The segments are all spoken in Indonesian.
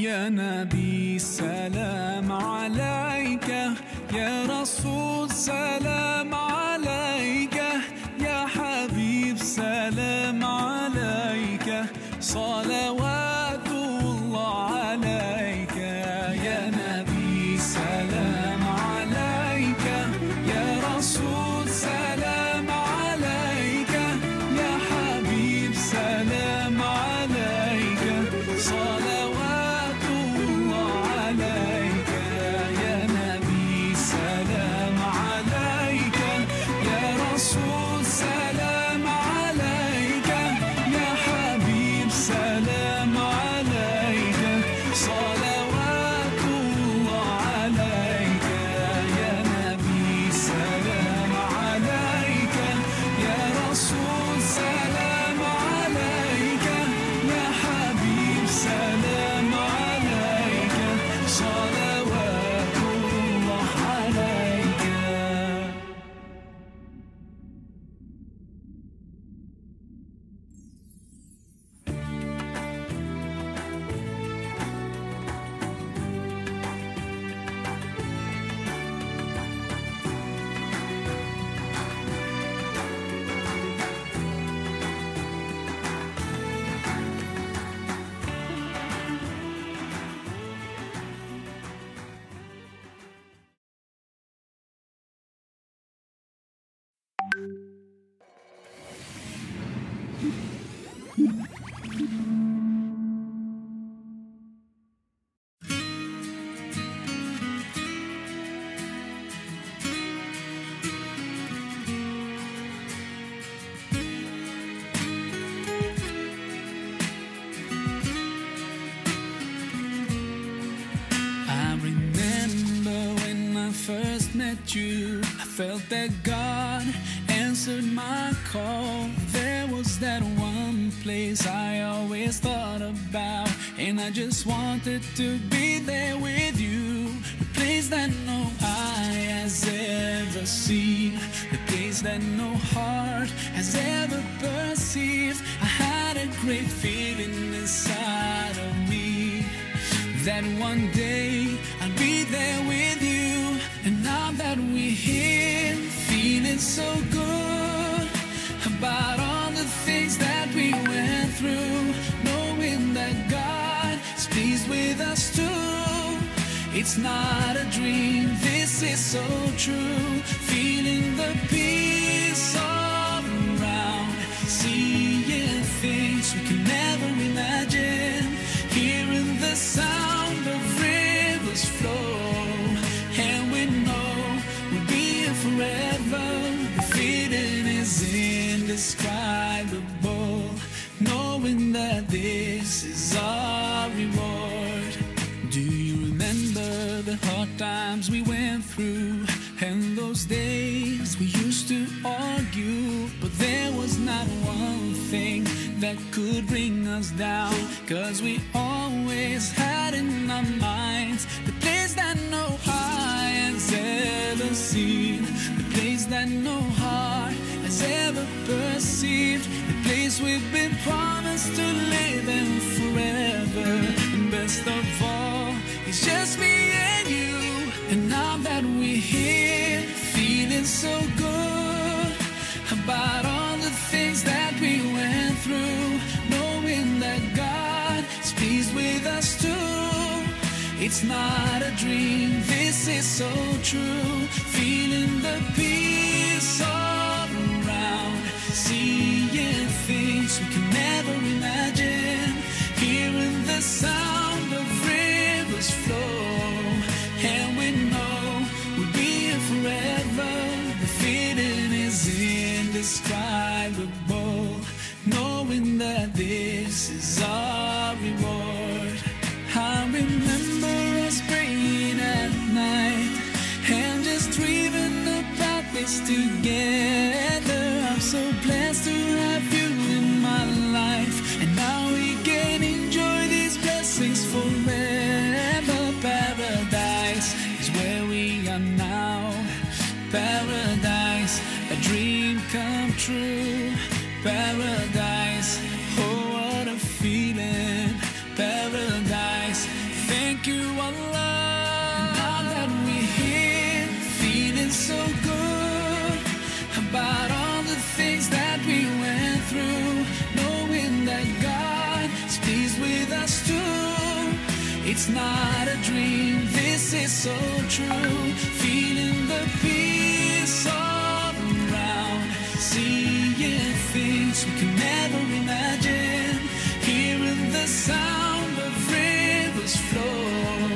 يا نبي سلام عليك، يا رسول سلام عليك، يا حبيب سلام عليك، صلوات الله عليك. يا نبي سلام عليك، يا رسول سلام عليك، يا حبيب سلام عليك، صلوات الله عليك. يا نبي سلام عليك، يا رسول سلام عليك، يا حبيب سلام عليك، صلوات الله عليك. يا نبي سلام عليك، يا رسول سلام عليك، يا حبيب سلام عليك، صلوات الله عليك. I remember when I first met you, I felt that God answered my call. There was that one place I always thought about, and I just wanted to be there with you. The place that no eye has ever seen, the place that no heart has ever perceived. I had a great feeling inside of me that one day I'll be there with you. And now that we're here, feeling so good about all the things that we went through, knowing that God is pleased with us too. It's not a dream, this is so true. Feeling the peace all around, seeing things we can never imagine, hearing the sound of rivers flow, and we know we'll be here forever. The feeling is indescribable, knowing that this is our reward. Do you remember the hard times we went through, and those days we used to argue, but there was not one thing that could bring us down, 'cause we always had in our minds the place that no eye has ever seen, the place that no heart has ever perceived, the place we've been promised to live in forever. And best of all, it's just me and you. And now that we're here, feeling so good about all the things that we went through, knowing that God is pleased with us too. It's not a dream, this is so true. Feeling the peace all around, seeing things we can never imagine, hearing the sound of rivers flow, and we know we'll be here forever. The feeling is indescribable, knowing that this is our reward. I remember us praying at night and just dreaming about this together. I'm so blessed to have you in my life, and now we can enjoy these blessings forever. Paradise is where we are now. Paradise, a dream come true. Paradise, oh what a feeling. Paradise, feels so good about all the things that we went through, knowing that God is pleased with us too. It's not a dream, this is so true. Feeling the peace all around, seeing things we can never imagine, hearing the sound of rivers flow,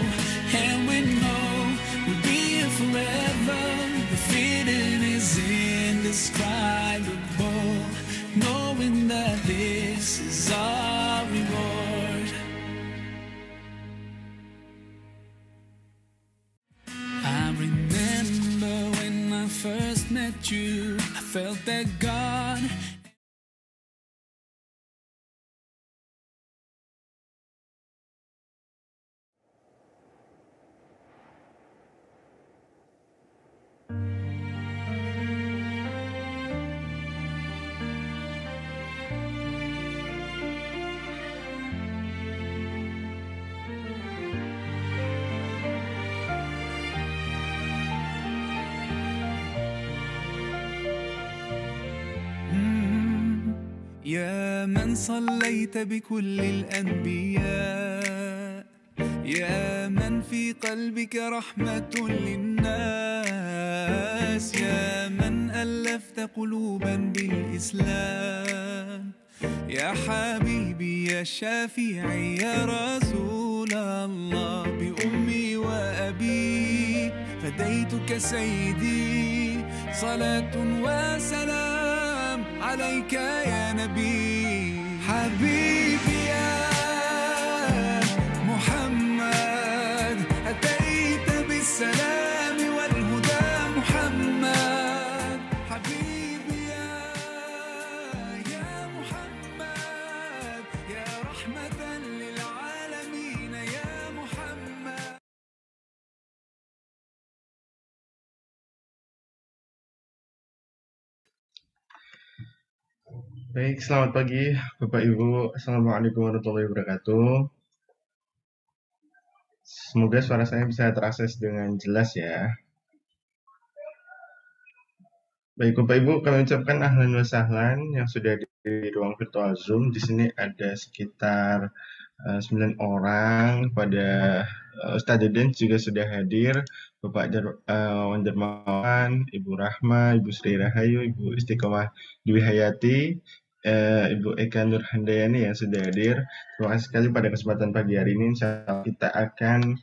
and we know we'll be here forever. The feeling is indescribable, knowing that this is our reward. I remember when I first met you, I felt that God يا من صليت بكل الأنبياء، يا من في قلبك رحمة للناس، يا من ألفت قلوبا بالإسلام، يا حبيبي يا شافعي يا رسول الله، بأمي وأبي فديتك سيدي، صلاة وسلام عليك يا نبي. حبيبي يا محمد، أتيت بالسلام والهدى محمد. حبيبي يا محمد، يا رحمة للعالمين يا محمد. Baik, selamat pagi Bapak Ibu. Assalamualaikum warahmatullahi wabarakatuh. Semoga suara saya bisa terakses dengan jelas ya. Baik Bapak Ibu, kami ucapkan ahlan wa sahlan yang sudah di ruang virtual Zoom. Di sini ada sekitar 9 orang. Pada Ustadz Deden juga sudah hadir. Bapak Wan Dermawan, Ibu Rahma, Ibu Sri Rahayu, Ibu Istiqomah Dwi Hayati, Ibu Eka Nur Handayani yang sudah hadir. Terima kasih sekali pada kesempatan pagi hari ini. Insya Allah kita akan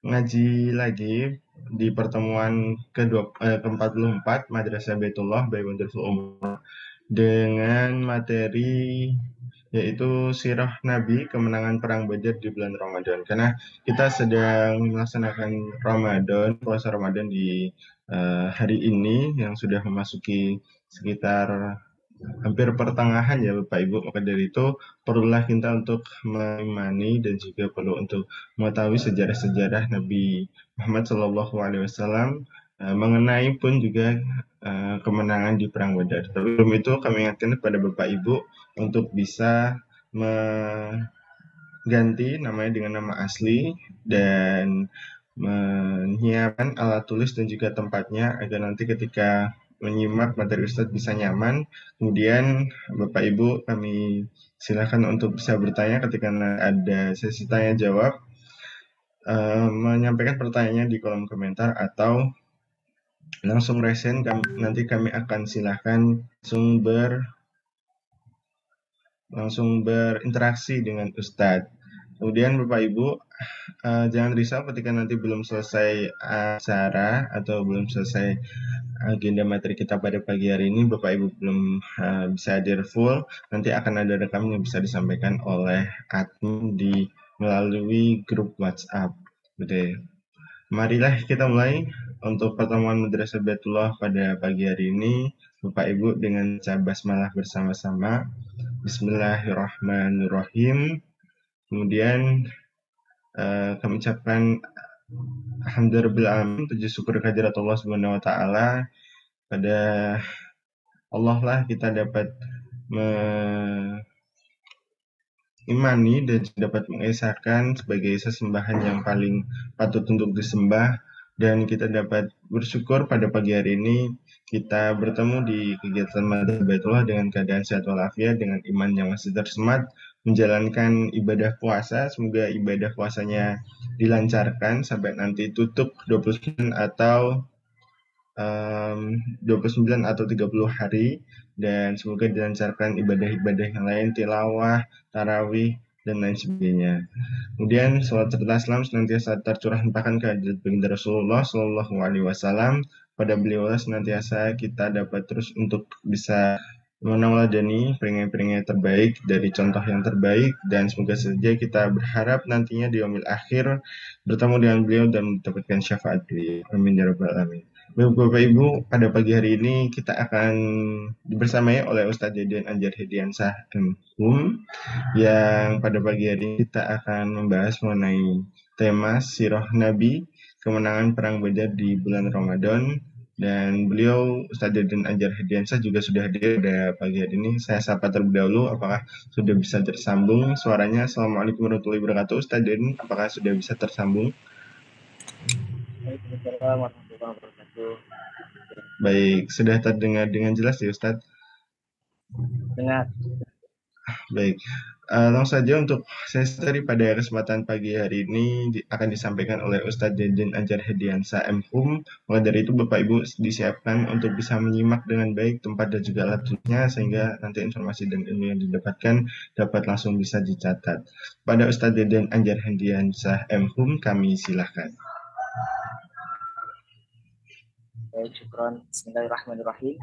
ngaji lagi di pertemuan ke-44 Madrasah Baitullah by Wonderful Umrah dengan materi yaitu Sirah Nabi, kemenangan Perang Badar di bulan Ramadan. Karena kita sedang melaksanakan Ramadan, puasa Ramadan di hari ini yang sudah memasuki sekitar hampir pertengahan ya Bapak Ibu. Maka dari itu perlulah kita untuk mengimani dan juga perlu untuk mengetahui sejarah-sejarah Nabi Muhammad SAW mengenai pun juga kemenangan di Perang Badar. Sebelum itu kami ingatkan kepada Bapak Ibu untuk bisa mengganti namanya dengan nama asli dan menyiapkan alat tulis dan juga tempatnya agar nanti ketika menyimak materi Ustadz bisa nyaman. Kemudian Bapak Ibu kami silakan untuk bisa bertanya ketika ada sesi tanya jawab, menyampaikan pertanyaannya di kolom komentar atau langsung resen. Nanti kami akan silakan langsung berinteraksi dengan Ustadz. Kemudian Bapak Ibu jangan risau ketika nanti belum selesai acara atau belum selesai agenda materi kita pada pagi hari ini, Bapak Ibu belum bisa hadir full, nanti akan ada rekaman yang bisa disampaikan oleh admin melalui grup WhatsApp. Gitu. Marilah kita mulai untuk pertemuan Madrasah Baitullah pada pagi hari ini, Bapak Ibu dengan baca basmalah bersama-sama. Bismillahirrahmanirrahim. Kemudian kami ucapkan alhamdulillah, puji syukur kehadirat Allah Subhanahu wa taala. Pada Allah lah kita dapat mengimani dan dapat mengesahkan sebagai sesembahan yang paling patut untuk disembah Dan kita dapat bersyukur pada pagi hari ini kita bertemu di kegiatan Madrasah Baitullah dengan keadaan sehat walafiat, dengan iman yang masih tersemat, menjalankan ibadah puasa. Semoga ibadah puasanya dilancarkan sampai nanti tutup 29 atau 29 atau 30 hari, dan semoga dilancarkan ibadah-ibadah yang lain, tilawah, tarawih, dan lain sebagainya. Kemudian salat serta salam senantiasa tercurah limpahkan ke hadirat baginda Rasulullah Shallallahu Alaihi Wasallam. Pada beliau senantiasa kita dapat terus untuk bisa meneladani peringatan-peringatan terbaik dari contoh yang terbaik, dan semoga saja kita berharap nantinya di yaumil akhir bertemu dengan beliau dan mendapatkan syafaat beliau. Amin ya rabbal alamin. Bapak Ibu, pada pagi hari ini kita akan dibersamai oleh Ustadz Deden Anjar Hediansah MHum, yang pada pagi hari ini kita akan membahas mengenai tema Sirah Nabi, kemenangan Perang Badar di bulan Ramadan. Dan beliau, Ustadz Deden Anjar Hediansah, juga sudah hadir pada pagi hari ini. Saya sapa terlebih dahulu, apakah sudah bisa tersambung suaranya? Assalamualaikum warahmatullahi wabarakatuh. Ustadz Deden, apakah sudah bisa tersambung? Waalaikumsalam warahmatullahi wabarakatuh. Baik, sudah terdengar dengan jelas ya Ustadz? Dengar. Baik, langsung saja untuk sesi pada kesempatan pagi hari ini akan disampaikan oleh Ustadz Deden Anjar Hediansah MHum. Maka dari itu Bapak Ibu disiapkan untuk bisa menyimak dengan baik tempat dan juga alat tulisnya, sehingga nanti informasi dan ilmu yang didapatkan dapat langsung bisa dicatat. Pada Ustadz Deden Anjar Hediansah MHum, kami silahkan. Baik, syukran. Bismillahirrahmanirrahim.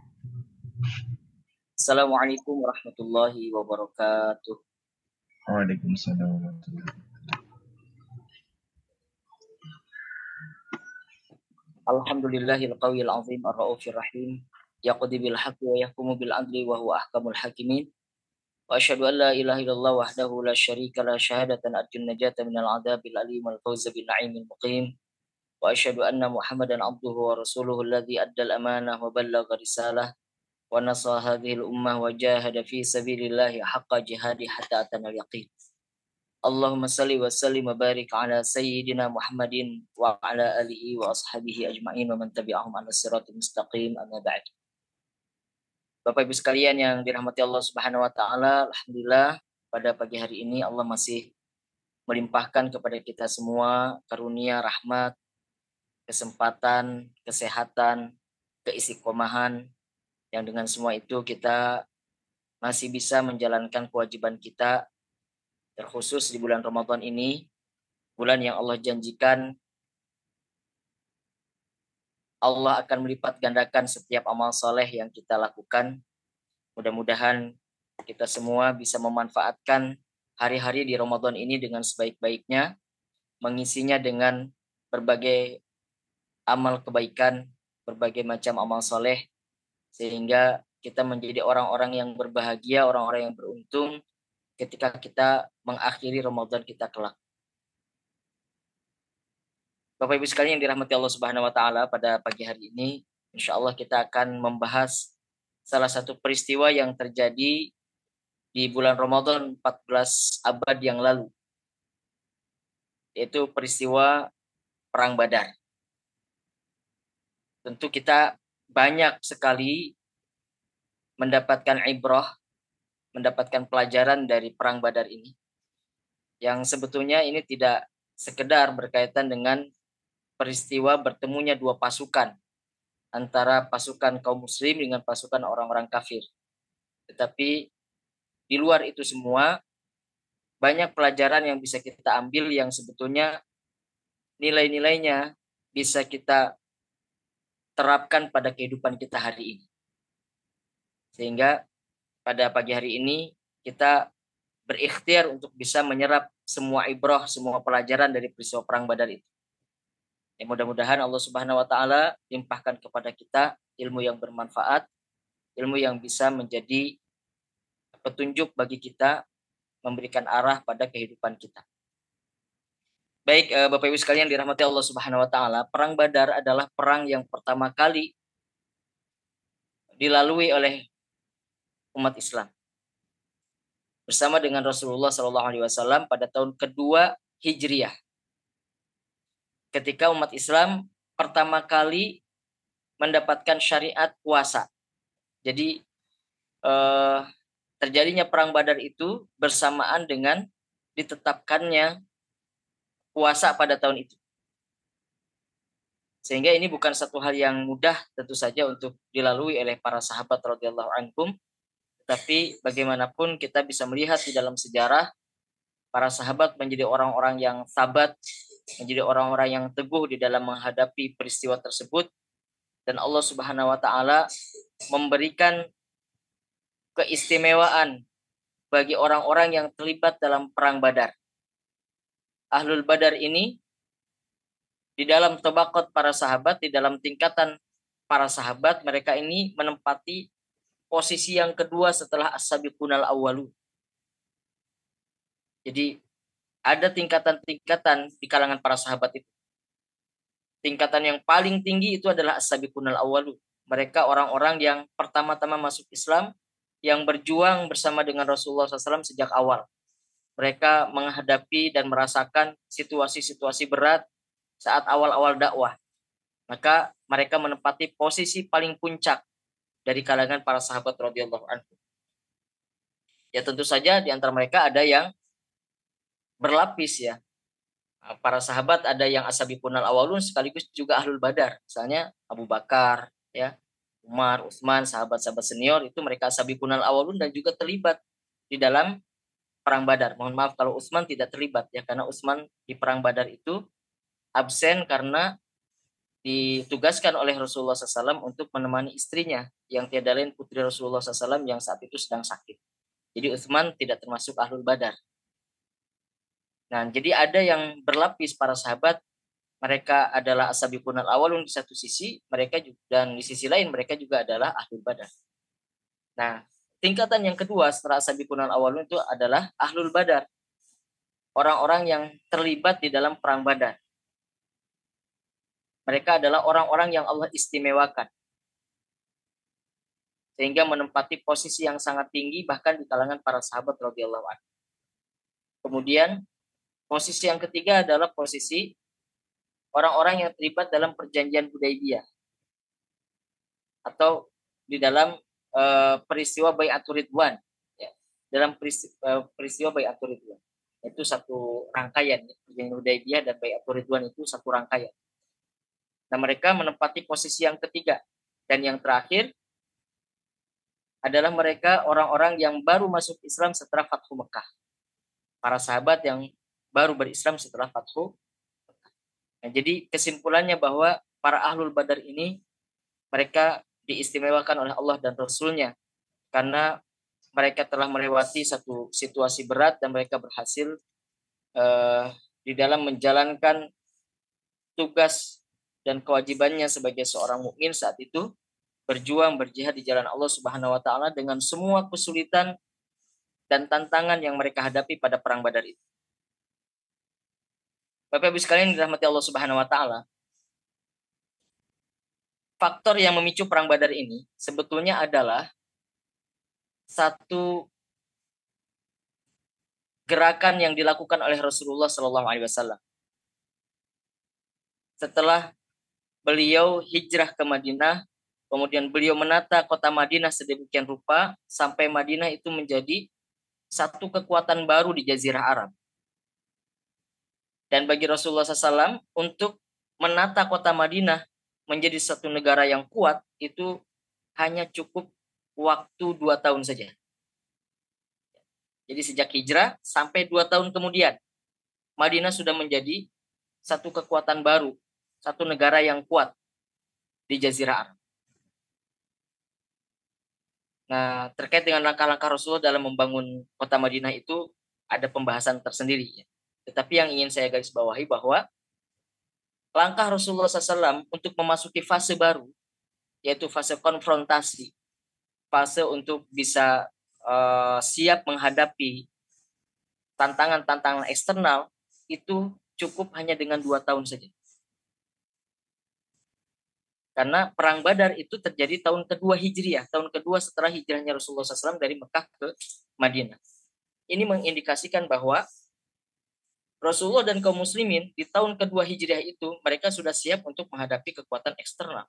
Assalamualaikum warahmatullahi wabarakatuh. Waalaikumsalam warahmatullahi wabarakatuh. Alhamdulillahil qawiyil azim ar-raufir rahim. Yaqdi bil haqqi wa yahkumu bil adli wa huwa ahkamul hakimin. Wa asyhadu an la ilaha illallah wahdahu la syarika la syahadatan arjun najata minal adabil alim wal fawza bin na'imil muqim. Wa asyhadu anna Muhammadan abduhu wa rasuluhu alladzi addal amanah wa ballagha risalah wa nasa hadhil ummah wa jahada fi sabilillahi haqqa jihadi hatta atanal yaqin. Allahumma salli wa sallim wa barik ala sayyidina Muhammadin wa ala alihi wa ashabihi ajma'in wa man tabi'ahum ala siratul mustaqim, amma ba'd. Bapak Ibu sekalian yang dirahmati Allah Subhanahu wa taala, alhamdulillah pada pagi hari ini Allah masih melimpahkan kepada kita semua karunia rahmat, kesempatan, kesehatan, keistiqomahan, yang dengan semua itu kita masih bisa menjalankan kewajiban kita, terkhusus di bulan Ramadan ini, bulan yang Allah janjikan Allah akan melipat gandakan setiap amal soleh yang kita lakukan. Mudah-mudahan kita semua bisa memanfaatkan hari-hari di Ramadan ini dengan sebaik-baiknya, mengisinya dengan berbagai amal kebaikan, berbagai macam amal soleh, sehingga kita menjadi orang-orang yang berbahagia, orang-orang yang beruntung ketika kita mengakhiri Ramadan kita kelak. Bapak Ibu sekalian yang dirahmati Allah Subhanahu wa taala, pada pagi hari ini insya Allah kita akan membahas salah satu peristiwa yang terjadi di bulan Ramadan 14 abad yang lalu, yaitu peristiwa Perang Badar. Tentu kita banyak sekali mendapatkan ibrah, mendapatkan pelajaran dari Perang Badar ini, yang sebetulnya ini tidak sekedar berkaitan dengan peristiwa bertemunya dua pasukan, antara pasukan kaum muslim dengan pasukan orang-orang kafir. Tetapi di luar itu semua, banyak pelajaran yang bisa kita ambil yang sebetulnya nilai-nilainya bisa kita terapkan pada kehidupan kita hari ini. Sehingga pada pagi hari ini kita berikhtiar untuk bisa menyerap semua ibrah, semua pelajaran dari peristiwa Perang Badar itu. Ya, mudah-mudahan Allah Subhanahu wa taala limpahkan kepada kita ilmu yang bermanfaat, ilmu yang bisa menjadi petunjuk bagi kita, memberikan arah pada kehidupan kita. Baik, Bapak Ibu sekalian dirahmati Allah Subhanahu wa taala, Perang Badar adalah perang yang pertama kali dilalui oleh umat Islam bersama dengan Rasulullah SAW pada tahun kedua Hijriah. Ketika umat Islam pertama kali mendapatkan syariat puasa. Jadi terjadinya perang Badar itu bersamaan dengan ditetapkannya puasa pada tahun itu. Sehingga ini bukan satu hal yang mudah tentu saja untuk dilalui oleh para sahabat radhiyallahu anhum, tapi bagaimanapun kita bisa melihat di dalam sejarah para sahabat menjadi orang-orang yang sabat, menjadi orang-orang yang teguh di dalam menghadapi peristiwa tersebut, dan Allah Subhanahu wa taala memberikan keistimewaan bagi orang-orang yang terlibat dalam perang Badar. Ahlul Badar ini di dalam tabaqat para sahabat, di dalam tingkatan para sahabat, mereka ini menempati posisi yang kedua setelah as-sabiqunal awwalu. Jadi ada tingkatan-tingkatan di kalangan para sahabat itu. Tingkatan yang paling tinggi itu adalah as-sabiqunal awwalu. Mereka orang-orang yang pertama-tama masuk Islam, yang berjuang bersama dengan Rasulullah SAW sejak awal. Mereka menghadapi dan merasakan situasi-situasi berat saat awal-awal dakwah. Maka mereka menempati posisi paling puncak dari kalangan para sahabat radhiyallahu anhu. Ya tentu saja di antara mereka ada yang berlapis ya. Para sahabat ada yang as-sabiqunal awwalun sekaligus juga ahlul badar. Misalnya Abu Bakar, ya, Umar, Utsman, sahabat-sahabat senior itu mereka as-sabiqunal awwalun dan juga terlibat di dalam perang Badar. Mohon maaf kalau Utsman tidak terlibat ya, karena Utsman di perang Badar itu absen karena ditugaskan oleh Rasulullah SAW untuk menemani istrinya yang tiada lain putri Rasulullah SAW yang saat itu sedang sakit. Jadi Utsman tidak termasuk ahlul Badar. Nah, jadi ada yang berlapis para sahabat, mereka adalah as-sabiqunal awwalun di satu sisi, mereka juga, dan di sisi lain mereka juga adalah ahlul Badar. Nah, tingkatan yang kedua setelah as-sabiqunal awwalun itu adalah ahlul Badar. Orang-orang yang terlibat di dalam perang Badar. Mereka adalah orang-orang yang Allah istimewakan. Sehingga menempati posisi yang sangat tinggi bahkan di kalangan para sahabat radhiyallahu anhu. Kemudian posisi yang ketiga adalah posisi orang-orang yang terlibat dalam perjanjian Hudaybiyah atau di dalam peristiwa Bai'atur Ridwan, ya. Dalam peristiwa Bai'atur Ridwan itu satu rangkaian, perjanjian Hudaybiyah dan Bai'atur Ridwan itu satu rangkaian. Nah, mereka menempati posisi yang ketiga. Dan yang terakhir adalah mereka orang-orang yang baru masuk Islam setelah Fathu Mekah. Para sahabat yang baru berislam setelah Fathu Mekah. Nah, jadi kesimpulannya bahwa para ahlul Badar ini mereka diistimewakan oleh Allah dan Rasul-Nya karena mereka telah melewati satu situasi berat dan mereka berhasil di dalam menjalankan tugas dan kewajibannya sebagai seorang mukmin saat itu, berjuang berjihad di jalan Allah Subhanahu wa taala dengan semua kesulitan dan tantangan yang mereka hadapi pada perang Badar itu. Bapak Ibu sekalian dirahmati Allah Subhanahu wa taala, faktor yang memicu perang Badar ini sebetulnya adalah satu gerakan yang dilakukan oleh Rasulullah SAW. Setelah beliau hijrah ke Madinah, kemudian beliau menata kota Madinah sedemikian rupa sampai Madinah itu menjadi satu kekuatan baru di Jazirah Arab. Dan bagi Rasulullah SAW untuk menata kota Madinah menjadi satu negara yang kuat itu hanya cukup waktu 2 tahun saja. Jadi sejak hijrah sampai 2 tahun kemudian Madinah sudah menjadi satu kekuatan baru, satu negara yang kuat di Jazirah Arab. Nah, terkait dengan langkah-langkah Rasulullah dalam membangun kota Madinah itu ada pembahasan tersendiri. Tetapi yang ingin saya garis bawahi bahwa langkah Rasulullah SAW untuk memasuki fase baru, yaitu fase konfrontasi, fase untuk bisa siap menghadapi tantangan-tantangan eksternal, itu cukup hanya dengan 2 tahun saja. Karena perang Badar itu terjadi tahun kedua Hijriah, tahun kedua setelah hijrahnya Rasulullah SAW dari Mekah ke Madinah. Ini mengindikasikan bahwa Rasulullah dan kaum muslimin di tahun kedua Hijriah itu mereka sudah siap untuk menghadapi kekuatan eksternal.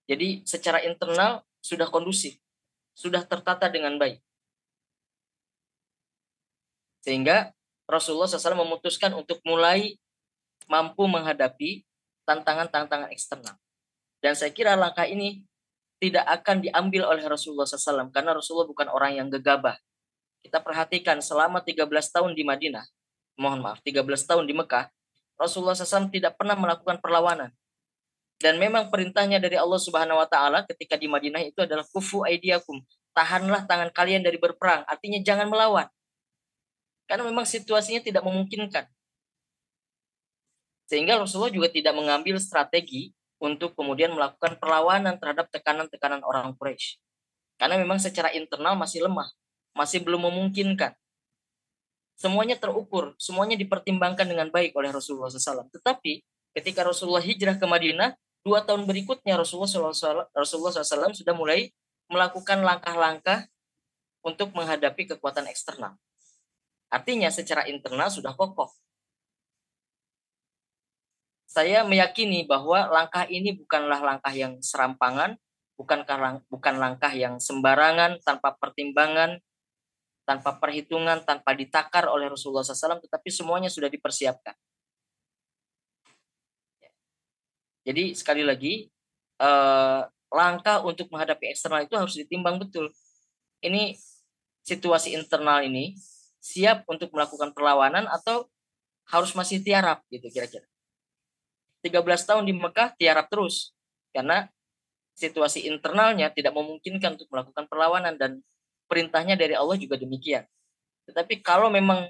Jadi secara internal sudah kondusif, sudah tertata dengan baik. Sehingga Rasulullah SAW memutuskan untuk mulai mampu menghadapi tantangan-tantangan eksternal. Dan saya kira langkah ini tidak akan diambil oleh Rasulullah SAW karena Rasulullah bukan orang yang gegabah. Kita perhatikan selama 13 tahun di Madinah, 13 tahun di Mekah, Rasulullah SAW tidak pernah melakukan perlawanan. Dan memang perintahnya dari Allah Subhanahu wa taala ketika di Madinah itu adalah kufu aidiakum, tahanlah tangan kalian dari berperang, artinya jangan melawan. Karena memang situasinya tidak memungkinkan. Sehingga Rasulullah juga tidak mengambil strategi untuk kemudian melakukan perlawanan terhadap tekanan-tekanan orang Quraisy. Karena memang secara internal masih lemah, masih belum memungkinkan. Semuanya terukur, semuanya dipertimbangkan dengan baik oleh Rasulullah SAW. Tetapi ketika Rasulullah hijrah ke Madinah, 2 tahun berikutnya Rasulullah SAW sudah mulai melakukan langkah-langkah untuk menghadapi kekuatan eksternal. Artinya secara internal sudah kokoh. Saya meyakini bahwa langkah ini bukanlah langkah yang serampangan, bukan langkah yang sembarangan, tanpa pertimbangan, tanpa perhitungan, tanpa ditakar oleh Rasulullah SAW, tetapi semuanya sudah dipersiapkan. Jadi sekali lagi, langkah untuk menghadapi eksternal itu harus ditimbang betul. Ini situasi internal ini siap untuk melakukan perlawanan atau harus masih tiarap gitu kira-kira. 13 tahun di Mekah tiarap terus karena situasi internalnya tidak memungkinkan untuk melakukan perlawanan dan perintahnya dari Allah juga demikian. Tetapi kalau memang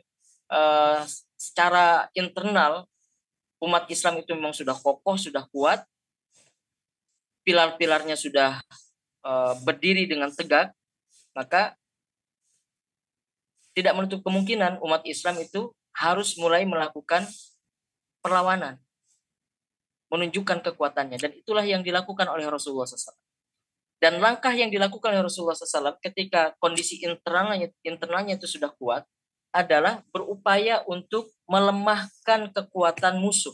secara internal umat Islam itu memang sudah kokoh, sudah kuat, pilar-pilarnya sudah berdiri dengan tegak, maka tidak menutup kemungkinan umat Islam itu harus mulai melakukan perlawanan, menunjukkan kekuatannya, dan itulah yang dilakukan oleh Rasulullah SAW. Dan langkah yang dilakukan oleh Rasulullah SAW ketika kondisi internalnya itu sudah kuat adalah berupaya untuk melemahkan kekuatan musuh.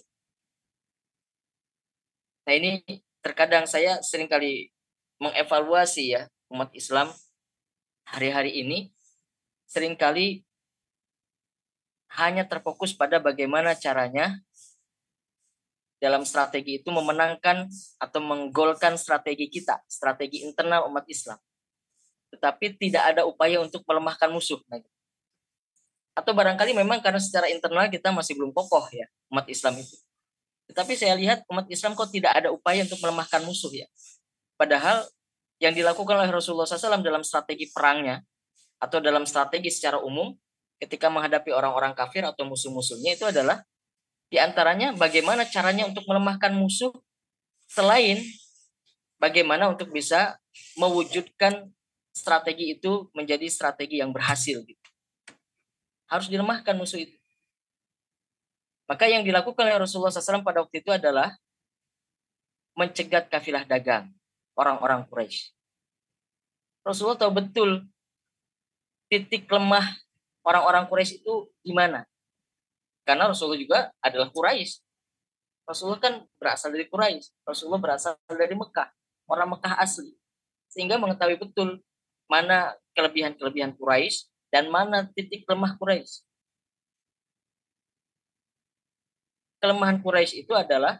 Nah ini terkadang saya seringkali mengevaluasi ya umat Islam hari-hari ini seringkali hanya terfokus pada bagaimana caranya dalam strategi itu memenangkan atau menggolkan strategi kita, strategi internal umat Islam. Tetapi tidak ada upaya untuk melemahkan musuh. Atau barangkali memang karena secara internal kita masih belum kokoh ya umat Islam itu. Tetapi saya lihat umat Islam kok tidak ada upaya untuk melemahkan musuh ya. Padahal yang dilakukan oleh Rasulullah SAW dalam strategi perangnya atau dalam strategi secara umum ketika menghadapi orang-orang kafir atau musuh-musuhnya itu adalah di antaranya bagaimana caranya untuk melemahkan musuh selain bagaimana untuk bisa mewujudkan strategi itu menjadi strategi yang berhasil gitu. Harus dilemahkan musuh itu. Maka yang dilakukan oleh Rasulullah SAW pada waktu itu adalah mencegat kafilah dagang orang-orang Quraisy. Rasulullah tahu betul titik lemah orang-orang Quraisy itu di mana. Karena Rasulullah juga adalah Quraisy. Rasulullah kan berasal dari Quraisy. Rasulullah berasal dari Mekah. Orang Mekah asli. Sehingga mengetahui betul mana kelebihan-kelebihan Quraisy dan mana titik lemah Quraisy. Kelemahan Quraisy itu adalah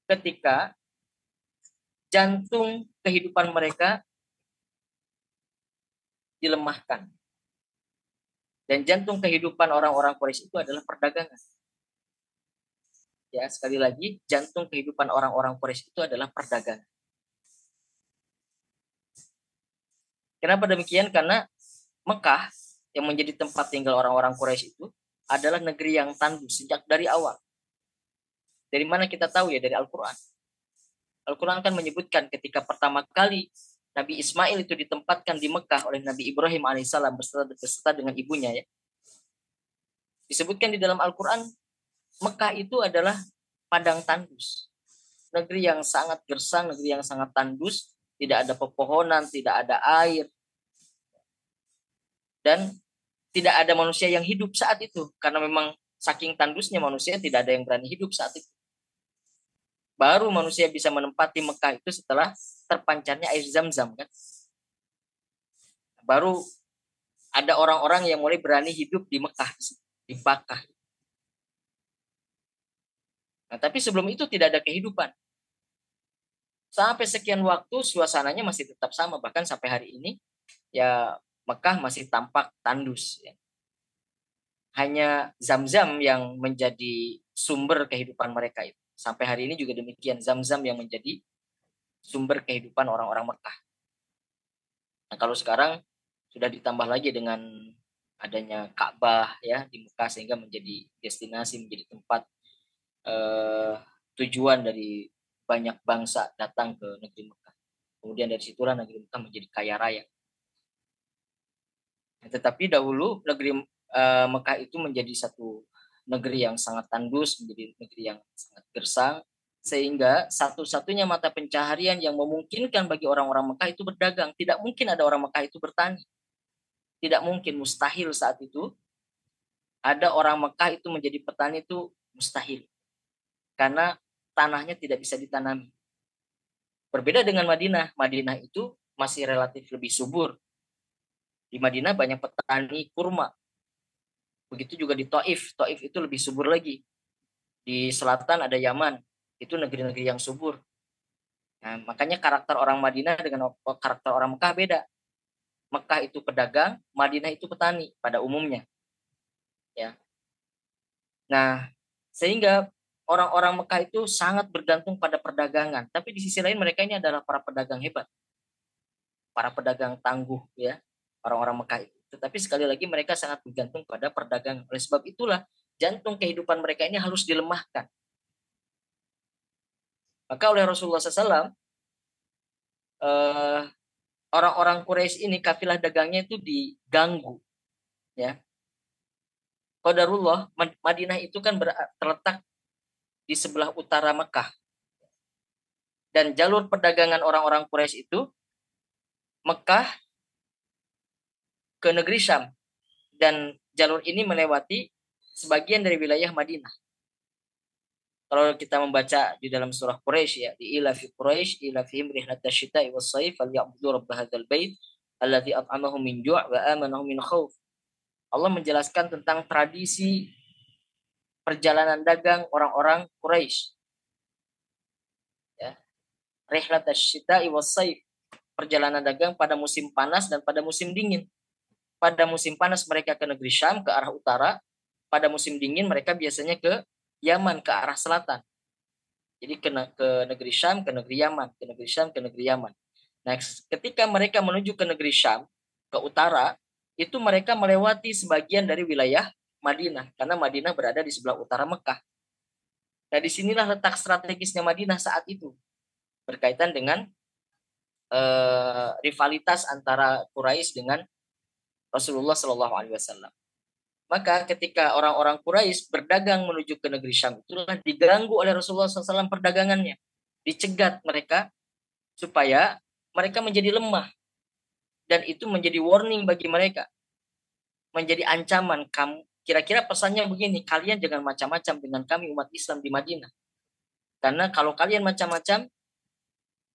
ketika jantung kehidupan mereka dilemahkan. Dan jantung kehidupan orang-orang Quraisy itu adalah perdagangan. Ya, sekali lagi, jantung kehidupan orang-orang Quraisy itu adalah perdagangan. Kenapa demikian? Karena Mekah yang menjadi tempat tinggal orang-orang Quraisy itu adalah negeri yang tandus sejak dari awal. Dari mana kita tahu ya? Dari Al-Quran. Al-Quran kan menyebutkan ketika pertama kali Nabi Ismail itu ditempatkan di Mekah oleh Nabi Ibrahim alaihissalam beserta dengan ibunya ya. Disebutkan di dalam Al-Quran, Mekah itu adalah padang tandus. Negeri yang sangat gersang, negeri yang sangat tandus, tidak ada pepohonan, tidak ada air. Dan tidak ada manusia yang hidup saat itu, karena memang saking tandusnya manusia tidak ada yang berani hidup saat itu. Baru manusia bisa menempati Mekah itu setelah terpancarnya air Zam-Zam kan. Baru ada orang-orang yang mulai berani hidup di Mekah, di Makkah. Nah, tapi sebelum itu tidak ada kehidupan. Sampai sekian waktu suasananya masih tetap sama, bahkan sampai hari ini ya Mekah masih tampak tandus. Ya. Hanya Zam-Zam yang menjadi sumber kehidupan mereka itu. Sampai hari ini juga demikian, Zam-Zam yang menjadi sumber kehidupan orang-orang Mekah. Nah, kalau sekarang sudah ditambah lagi dengan adanya Ka'bah ya di Mekah, sehingga menjadi destinasi, menjadi tempat tujuan dari banyak bangsa datang ke negeri Mekah. Kemudian dari situlah negeri Mekah menjadi kaya raya. Tetapi dahulu negeri Mekah itu menjadi satu negeri yang sangat tandus, menjadi negeri yang sangat gersang, sehingga satu-satunya mata pencaharian yang memungkinkan bagi orang-orang Mekah itu berdagang. Tidak mungkin ada orang Mekah itu bertani. Tidak mungkin, mustahil saat itu ada orang Mekah itu menjadi petani, itu mustahil. Karena tanahnya tidak bisa ditanami. Berbeda dengan Madinah. Madinah itu masih relatif lebih subur. Di Madinah banyak petani kurma. Begitu juga di Taif. Taif itu lebih subur lagi. Di selatan ada Yaman. Itu negeri-negeri yang subur. Nah, makanya karakter orang Madinah dengan karakter orang Mekah beda. Mekah itu pedagang, Madinah itu petani pada umumnya. Ya. Nah, sehingga orang-orang Mekah itu sangat bergantung pada perdagangan. Tapi di sisi lain mereka ini adalah para pedagang hebat. Para pedagang tangguh ya. Orang-orang Mekah itu. Tetapi sekali lagi mereka sangat bergantung pada perdagangan. Oleh sebab itulah jantung kehidupan mereka ini harus dilemahkan. Maka oleh Rasulullah SAW, orang-orang Quraisy ini kafilah dagangnya itu diganggu. Ya. Qadarullah, Madinah itu kan terletak di sebelah utara Mekah. Dan jalur perdagangan orang-orang Quraisy itu Mekah ke negeri Syam. Dan jalur ini melewati sebagian dari wilayah Madinah. Kalau kita membaca di dalam surah Quraisy ya, di ilafi Quraisy ilafihim rihlatash syita'i was-shaif falya'budu rabb hadzal bait alladzi at'amahum min ju' wa amanahum min khauf. Allah menjelaskan tentang tradisi perjalanan dagang orang-orang Quraisy. Ya. Rihlatash syita'i was-shaif, perjalanan dagang pada musim panas dan pada musim dingin. Pada musim panas mereka ke negeri Syam, ke arah utara. Pada musim dingin mereka biasanya ke Yaman, ke arah selatan. Jadi ke negeri Syam, ke negeri Yaman, ke negeri Syam, ke negeri Yaman. Nah, ketika mereka menuju ke negeri Syam, ke utara, itu mereka melewati sebagian dari wilayah Madinah, karena Madinah berada di sebelah utara Mekah. Nah, disinilah letak strategisnya Madinah saat itu, berkaitan dengan rivalitas antara Quraisy dengan Rasulullah Shallallahu Alaihi Wasallam. Maka ketika orang-orang Quraisy berdagang menuju ke negeri Syam, itulah diganggu oleh Rasulullah SAW perdagangannya. Dicegat mereka supaya mereka menjadi lemah. Dan itu menjadi warning bagi mereka. Menjadi ancaman. Kira-kira pesannya begini, kalian jangan macam-macam dengan kami umat Islam di Madinah. Karena kalau kalian macam-macam,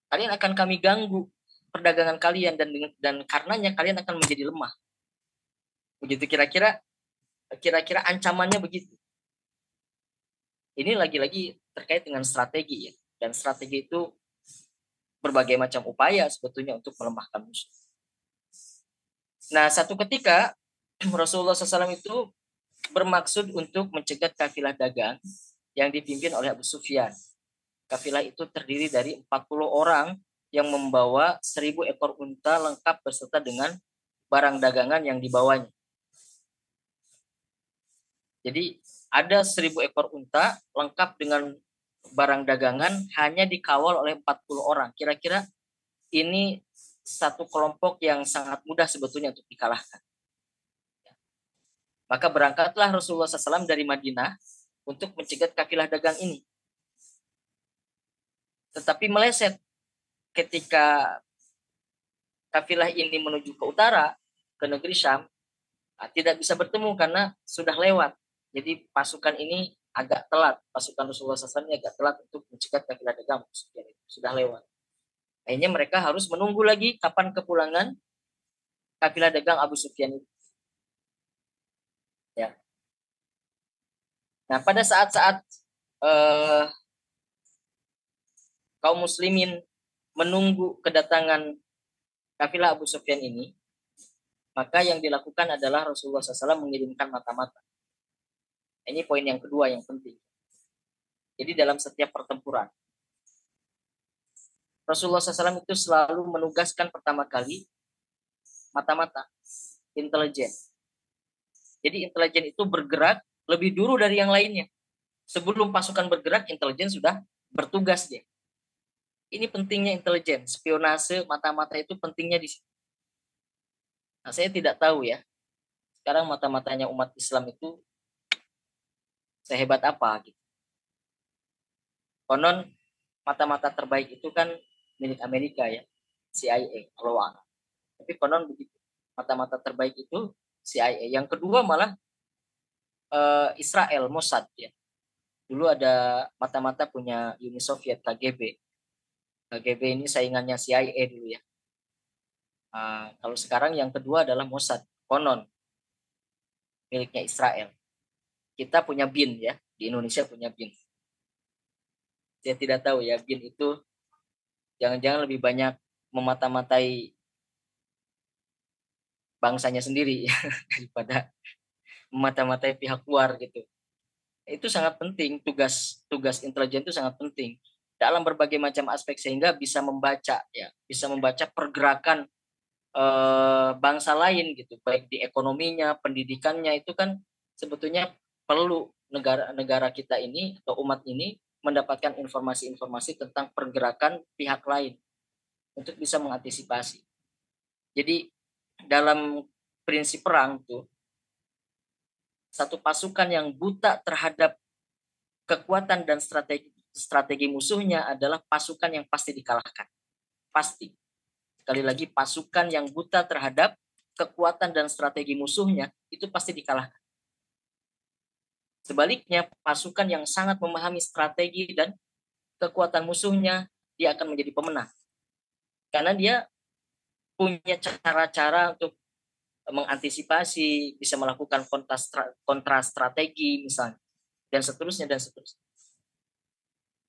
kalian akan kami ganggu perdagangan kalian, dan karenanya kalian akan menjadi lemah. Begitu kira-kira ancamannya begitu. Ini lagi-lagi terkait dengan strategi ya. Dan strategi itu berbagai macam upaya sebetulnya untuk melemahkan musuh. Nah, satu ketika Rasulullah SAW itu bermaksud untuk mencegat kafilah dagang yang dipimpin oleh Abu Sufyan. Kafilah itu terdiri dari 40 orang yang membawa 1000 ekor unta lengkap beserta dengan barang dagangan yang dibawanya. Jadi ada 1000 ekor unta lengkap dengan barang dagangan hanya dikawal oleh 40 orang. Kira-kira ini satu kelompok yang sangat mudah sebetulnya untuk dikalahkan. Maka berangkatlah Rasulullah SAW dari Madinah untuk mencegat kafilah dagang ini. Tetapi meleset ketika kafilah ini menuju ke utara, ke negeri Syam, tidak bisa bertemu karena sudah lewat. Jadi pasukan ini agak telat, pasukan Rasulullah SAW ini agak telat untuk mencegat kafilah dagang Abu Sufyan itu, sudah lewat. Akhirnya mereka harus menunggu lagi kapan kepulangan kafilah dagang Abu Sufyan itu. Ya. Nah, pada saat-saat kaum muslimin menunggu kedatangan kafilah Abu Sufyan ini, maka yang dilakukan adalah Rasulullah SAW mengirimkan mata-mata. Ini poin yang kedua yang penting. Jadi dalam setiap pertempuran, Rasulullah SAW itu selalu menugaskan pertama kali mata-mata, intelijen. Jadi intelijen itu bergerak lebih dulu dari yang lainnya. Sebelum pasukan bergerak, intelijen sudah bertugas dia. Ini pentingnya intelijen, spionase, mata-mata itu pentingnya di sini. Nah, saya tidak tahu ya, sekarang mata-matanya umat Islam itu sehebat apa gitu. Konon mata-mata terbaik itu kan milik Amerika ya, CIA, kalau tapi konon begitu. Mata-mata terbaik itu CIA. Yang kedua malah Israel, Mossad ya. Dulu ada mata-mata punya Uni Soviet, KGB. KGB ini saingannya CIA dulu ya. Kalau sekarang yang kedua adalah Mossad, konon miliknya Israel. Kita punya BIN ya, di Indonesia punya BIN. Saya tidak tahu ya, BIN itu jangan-jangan lebih banyak memata-matai bangsanya sendiri daripada memata-matai pihak luar gitu. Itu sangat penting, tugas intelijen itu sangat penting dalam berbagai macam aspek sehingga bisa membaca ya, bisa membaca pergerakan bangsa lain gitu, baik di ekonominya, pendidikannya. Itu kan sebetulnya perlu negara kita ini atau umat ini mendapatkan informasi-informasi tentang pergerakan pihak lain untuk bisa mengantisipasi. Jadi dalam prinsip perang tuh, satu pasukan yang buta terhadap kekuatan dan strategi musuhnya adalah pasukan yang pasti dikalahkan. Pasti. Sekali lagi, pasukan yang buta terhadap kekuatan dan strategi musuhnya itu pasti dikalahkan. Sebaliknya, pasukan yang sangat memahami strategi dan kekuatan musuhnya, dia akan menjadi pemenang. Karena dia punya cara-cara untuk mengantisipasi, bisa melakukan kontra strategi misalnya, dan seterusnya.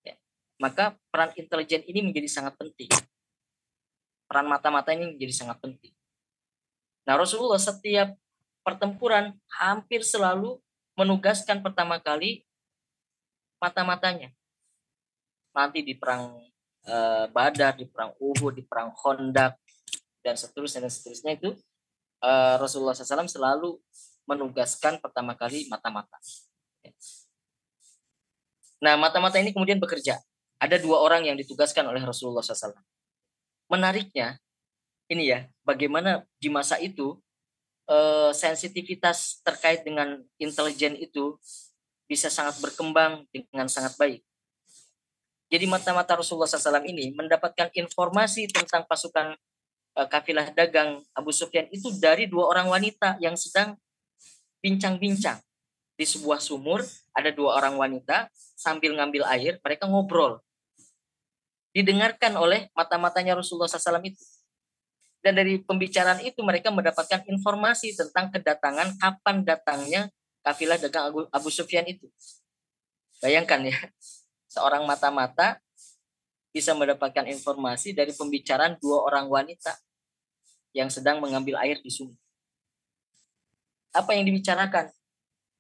Ya. Maka peran intelijen ini menjadi sangat penting. Peran mata-mata ini menjadi sangat penting. Nah, Rasulullah setiap pertempuran hampir selalu menugaskan pertama kali mata-matanya. Nanti di perang Badar, di perang Uhud, di perang Khandaq, dan seterusnya itu Rasulullah SAW selalu menugaskan pertama kali mata-mata. Nah, mata-mata ini kemudian bekerja. Ada 2 orang yang ditugaskan oleh Rasulullah SAW. Menariknya, ini ya, bagaimana di masa itu sensitivitas terkait dengan intelijen itu bisa sangat berkembang dengan sangat baik. Jadi mata-mata Rasulullah SAW ini mendapatkan informasi tentang pasukan kafilah dagang Abu Sufyan itu dari 2 orang wanita yang sedang bincang-bincang. Di sebuah sumur ada 2 orang wanita sambil ngambil air, mereka ngobrol. Didengarkan oleh mata-matanya Rasulullah SAW itu. Dan dari pembicaraan itu mereka mendapatkan informasi tentang kedatangan, kapan datangnya kafilah dagang Abu Sufyan itu. Bayangkan ya, seorang mata-mata bisa mendapatkan informasi dari pembicaraan 2 orang wanita yang sedang mengambil air di sumur. Apa yang dibicarakan?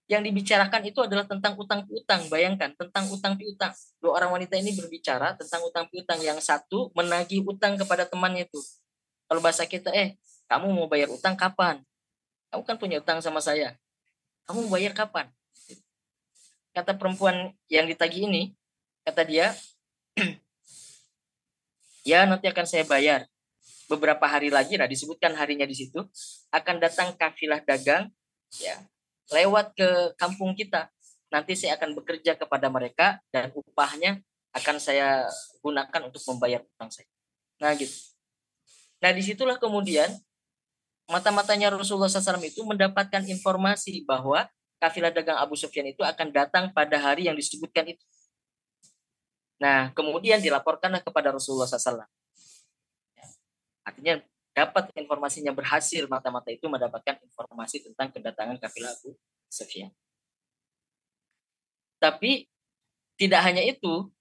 Yang dibicarakan itu adalah tentang utang piutang. Bayangkan, tentang utang piutang. 2 orang wanita ini berbicara tentang utang piutang. Yang satu menagih utang kepada temannya itu. Kalau bahasa kita, kamu mau bayar utang kapan? Kamu kan punya utang sama saya. Kamu mau bayar kapan? Kata perempuan yang ditagih ini, kata dia, ya nanti akan saya bayar. Beberapa hari lagi, disebutkan harinya di situ, akan datang kafilah dagang, ya, lewat ke kampung kita. Nanti saya akan bekerja kepada mereka dan upahnya akan saya gunakan untuk membayar utang saya. Nah gitu. Nah disitulah kemudian mata-matanya Rasulullah SAW itu mendapatkan informasi bahwa kafilah dagang Abu Sufyan itu akan datang pada hari yang disebutkan itu. Nah, kemudian dilaporkanlah kepada Rasulullah SAW. Artinya dapat informasinya, berhasil mata-mata itu mendapatkan informasi tentang kedatangan kafilah Abu Sufyan. Tapi tidak hanya itu,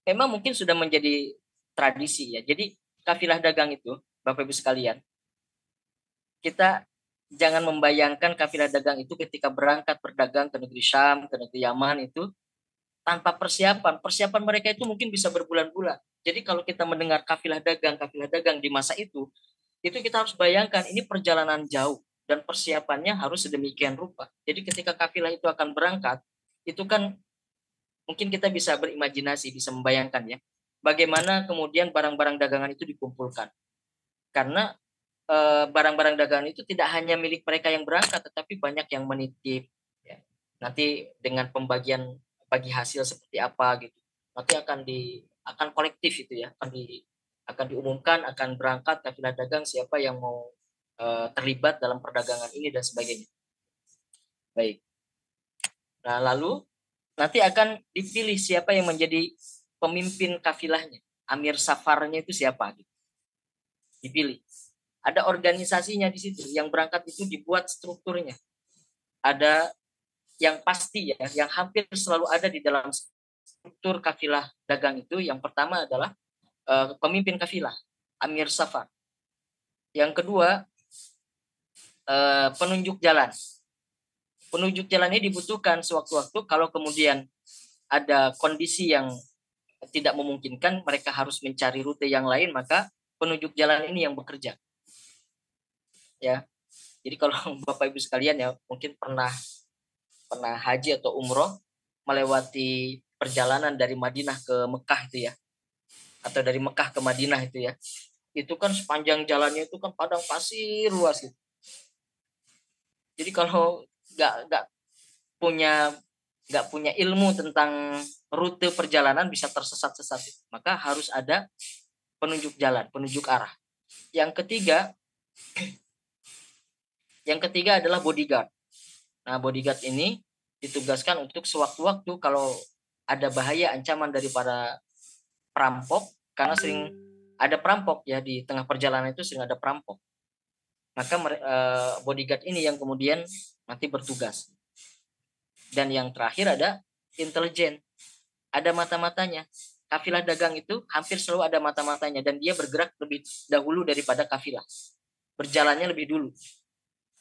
memang mungkin sudah menjadi tradisi ya. Jadi kafilah dagang itu, Bapak Ibu sekalian, kita jangan membayangkan kafilah dagang itu ketika berangkat berdagang ke negeri Syam, ke negeri Yaman itu tanpa persiapan. Persiapan mereka itu mungkin bisa berbulan-bulan. Jadi kalau kita mendengar kafilah dagang di masa itu kita harus bayangkan ini perjalanan jauh dan persiapannya harus sedemikian rupa. Jadi ketika kafilah itu akan berangkat, itu kan mungkin kita bisa berimajinasi, bisa membayangkan ya, bagaimana kemudian barang-barang dagangan itu dikumpulkan. Karena barang-barang dagangan itu tidak hanya milik mereka yang berangkat, tetapi banyak yang menitip. Ya. Nanti dengan pembagian bagi hasil seperti apa gitu. Nanti akan kolektif itu ya, akan diumumkan, akan berangkat kafilah dagang siapa yang mau terlibat dalam perdagangan ini dan sebagainya. Baik. Nah, lalu nanti akan dipilih siapa yang menjadi pemimpin kafilahnya. Amir safarnya itu siapa gitu. Dipilih. Ada organisasinya di situ. Yang berangkat itu dibuat strukturnya. Ada yang pasti ya, yang hampir selalu ada di dalam struktur kafilah dagang itu. Yang pertama adalah pemimpin kafilah, Amir Safar. Yang kedua, penunjuk jalan. Penunjuk jalan ini dibutuhkan sewaktu-waktu kalau kemudian ada kondisi yang tidak memungkinkan, mereka harus mencari rute yang lain, maka penunjuk jalan ini yang bekerja. Ya. Jadi kalau Bapak Ibu sekalian ya mungkin pernah haji atau umroh melewati perjalanan dari Madinah ke Mekah itu ya. Atau dari Mekah ke Madinah itu ya. Itu kan sepanjang jalannya itu kan padang pasir luas gitu. Jadi kalau nggak punya ilmu tentang rute perjalanan bisa tersesat-sesat. Maka harus ada penunjuk jalan, penunjuk arah. Yang ketiga adalah bodyguard. Nah, bodyguard ini ditugaskan untuk sewaktu-waktu kalau ada bahaya ancaman daripada perampok, karena sering ada perampok ya di tengah perjalanan itu sering ada perampok. Maka bodyguard ini yang kemudian nanti bertugas. Dan yang terakhir ada intelijen. Ada mata-matanya. Kafilah dagang itu hampir selalu ada mata-matanya dan dia bergerak lebih dahulu daripada kafilah. Berjalannya lebih dulu.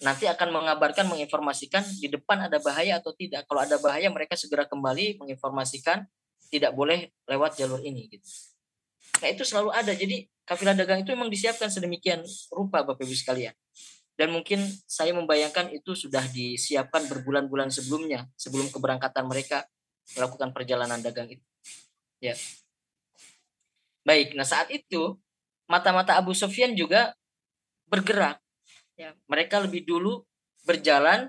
Nanti akan mengabarkan, menginformasikan di depan ada bahaya atau tidak. Kalau ada bahaya mereka segera kembali menginformasikan tidak boleh lewat jalur ini gitu. Nah, itu selalu ada. Jadi kafilah dagang itu memang disiapkan sedemikian rupa Bapak Ibu sekalian. Dan mungkin saya membayangkan itu sudah disiapkan berbulan-bulan sebelumnya, sebelum keberangkatan mereka melakukan perjalanan dagang itu. Ya. Baik, nah saat itu mata-mata Abu Sufyan juga bergerak. Ya, mereka lebih dulu berjalan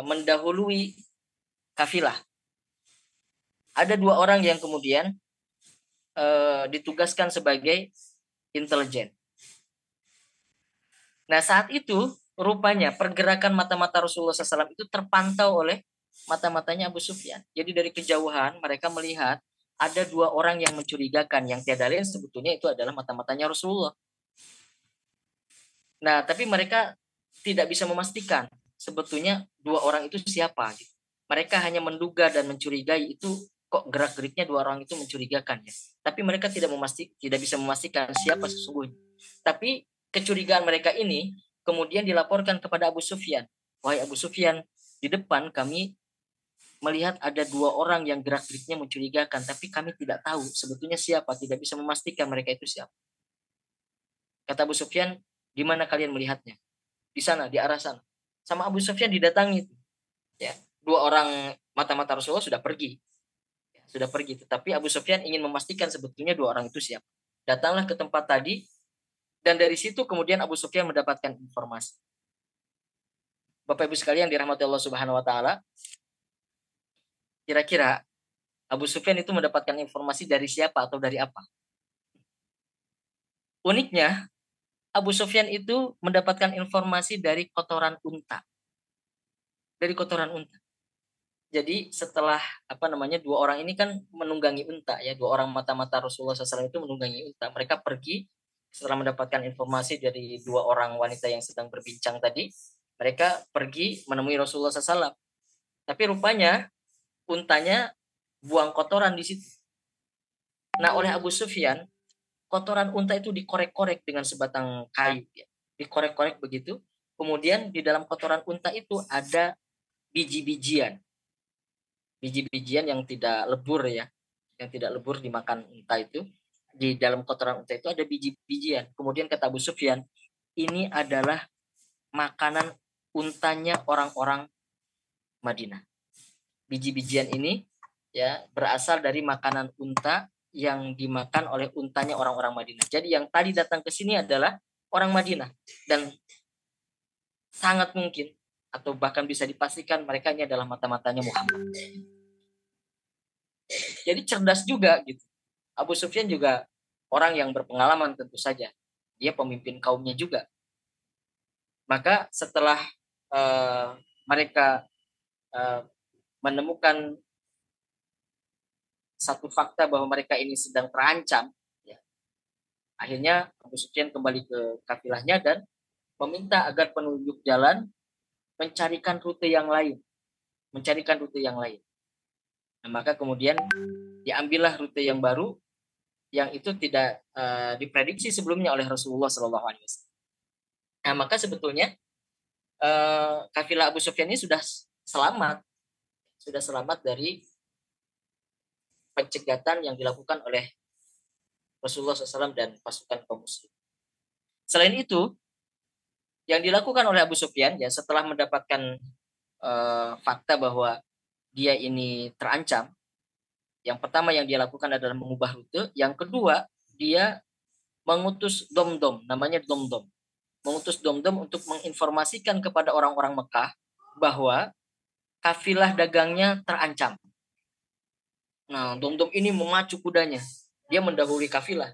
mendahului kafilah. Ada 2 orang yang kemudian ditugaskan sebagai intelijen. Nah saat itu rupanya pergerakan mata-mata Rasulullah SAW itu terpantau oleh mata-matanya Abu Sufyan. Jadi dari kejauhan mereka melihat ada 2 orang yang mencurigakan, yang tiada lain sebetulnya itu adalah mata-matanya Rasulullah. Nah tapi mereka tidak bisa memastikan sebetulnya 2 orang itu siapa. Mereka hanya menduga dan mencurigai itu kok gerak-geriknya 2 orang itu mencurigakan ya. Tapi mereka tidak bisa memastikan siapa sesungguhnya. Tapi kecurigaan mereka ini kemudian dilaporkan kepada Abu Sufyan. Wahai Abu Sufyan, di depan kami melihat ada 2 orang yang gerak-geriknya mencurigakan, tapi kami tidak tahu sebetulnya siapa, tidak bisa memastikan mereka itu siapa. Kata Abu Sufyan, di mana kalian melihatnya? Di sana, di arah sana. Sama Abu Sufyan didatangi. Ya, 2 orang mata-mata Rasulullah sudah pergi. Tetapi Abu Sufyan ingin memastikan sebetulnya 2 orang itu siapa. Datanglah ke tempat tadi, dan dari situ kemudian Abu Sufyan mendapatkan informasi. Bapak Ibu sekalian dirahmati Allah Subhanahu wa taala. Kira-kira Abu Sufyan itu mendapatkan informasi dari siapa atau dari apa? Uniknya, Abu Sufyan itu mendapatkan informasi dari kotoran unta. Dari kotoran unta. Jadi setelah dua orang ini kan menunggangi unta ya, dua orang mata-mata Rasulullah SAW itu menunggangi unta. Mereka pergi setelah mendapatkan informasi dari dua orang wanita yang sedang berbincang tadi. Mereka pergi menemui Rasulullah SAW. Tapi rupanya untanya buang kotoran di situ. Nah, oleh Abu Sufyan, kotoran unta itu dikorek-korek dengan sebatang kayu. Ya. Dikorek-korek begitu. Kemudian di dalam kotoran unta itu ada biji-bijian. Biji-bijian yang tidak lebur ya. Yang tidak lebur dimakan unta itu. Di dalam kotoran unta itu ada biji-bijian. Kemudian kata Abu Sufyan, ini adalah makanan untanya orang-orang Madinah. Biji-bijian ini ya berasal dari makanan unta yang dimakan oleh untanya orang-orang Madinah. Jadi yang tadi datang ke sini adalah orang Madinah dan sangat mungkin atau bahkan bisa dipastikan mereka ini adalah mata-matanya Muhammad. Jadi cerdas juga gitu. Abu Sufyan juga orang yang berpengalaman tentu saja. Dia pemimpin kaumnya juga. Maka setelah mereka menemukan satu fakta bahwa mereka ini sedang terancam, ya. Akhirnya Abu Sufyan kembali ke kafilahnya dan meminta agar penunjuk jalan mencarikan rute yang lain. Nah, maka kemudian diambillah rute yang baru yang itu tidak diprediksi sebelumnya oleh Rasulullah SAW. Nah, maka sebetulnya kafilah Abu Sufyan ini sudah selamat dari pencegatan yang dilakukan oleh Rasulullah SAW dan pasukan kaum muslim. Selain itu, yang dilakukan oleh Abu Sufyan ya setelah mendapatkan fakta bahwa dia ini terancam, yang pertama yang dia lakukan adalah mengubah rute. Yang kedua, dia mengutus Domdom, namanya Domdom. Mengutus Domdom untuk menginformasikan kepada orang-orang Mekah bahwa kafilah dagangnya terancam. Nah, Domdom ini memacu kudanya. Dia mendahului kafilah.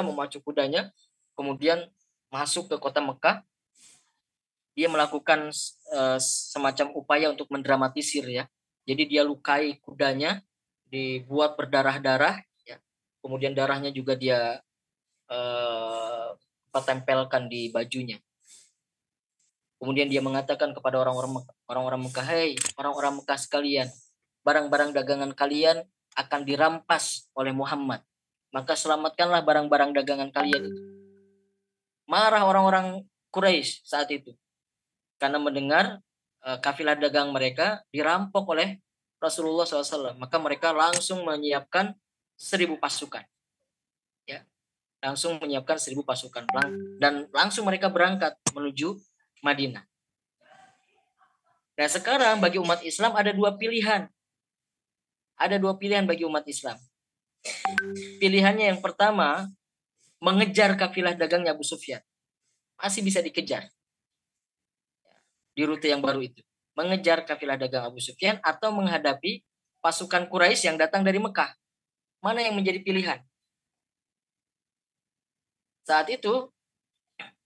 Memacu kudanya, kemudian masuk ke kota Mekah. Dia melakukan semacam upaya untuk mendramatisir ya. Jadi dia lukai kudanya, dibuat berdarah-darah, ya. Kemudian darahnya juga dia tempelkan di bajunya. Kemudian dia mengatakan kepada orang-orang Mekah, "Hei, orang-orang Mekah sekalian, barang-barang dagangan kalian akan dirampas oleh Muhammad. Maka selamatkanlah barang-barang dagangan kalian itu." Marah orang-orang Quraisy saat itu karena mendengar kafilah dagang mereka dirampok oleh Rasulullah SAW. Maka mereka langsung menyiapkan 1.000 pasukan. Ya, langsung menyiapkan 1.000 pasukan dan langsung mereka berangkat menuju Madinah. Nah, sekarang bagi umat Islam ada dua pilihan. Ada dua pilihan bagi umat Islam. Pilihannya yang pertama, mengejar kafilah dagangnya Abu Sufyan. Masih bisa dikejar di rute yang baru itu. Mengejar kafilah dagang Abu Sufyan atau menghadapi pasukan Quraisy yang datang dari Mekah. Mana yang menjadi pilihan? Saat itu,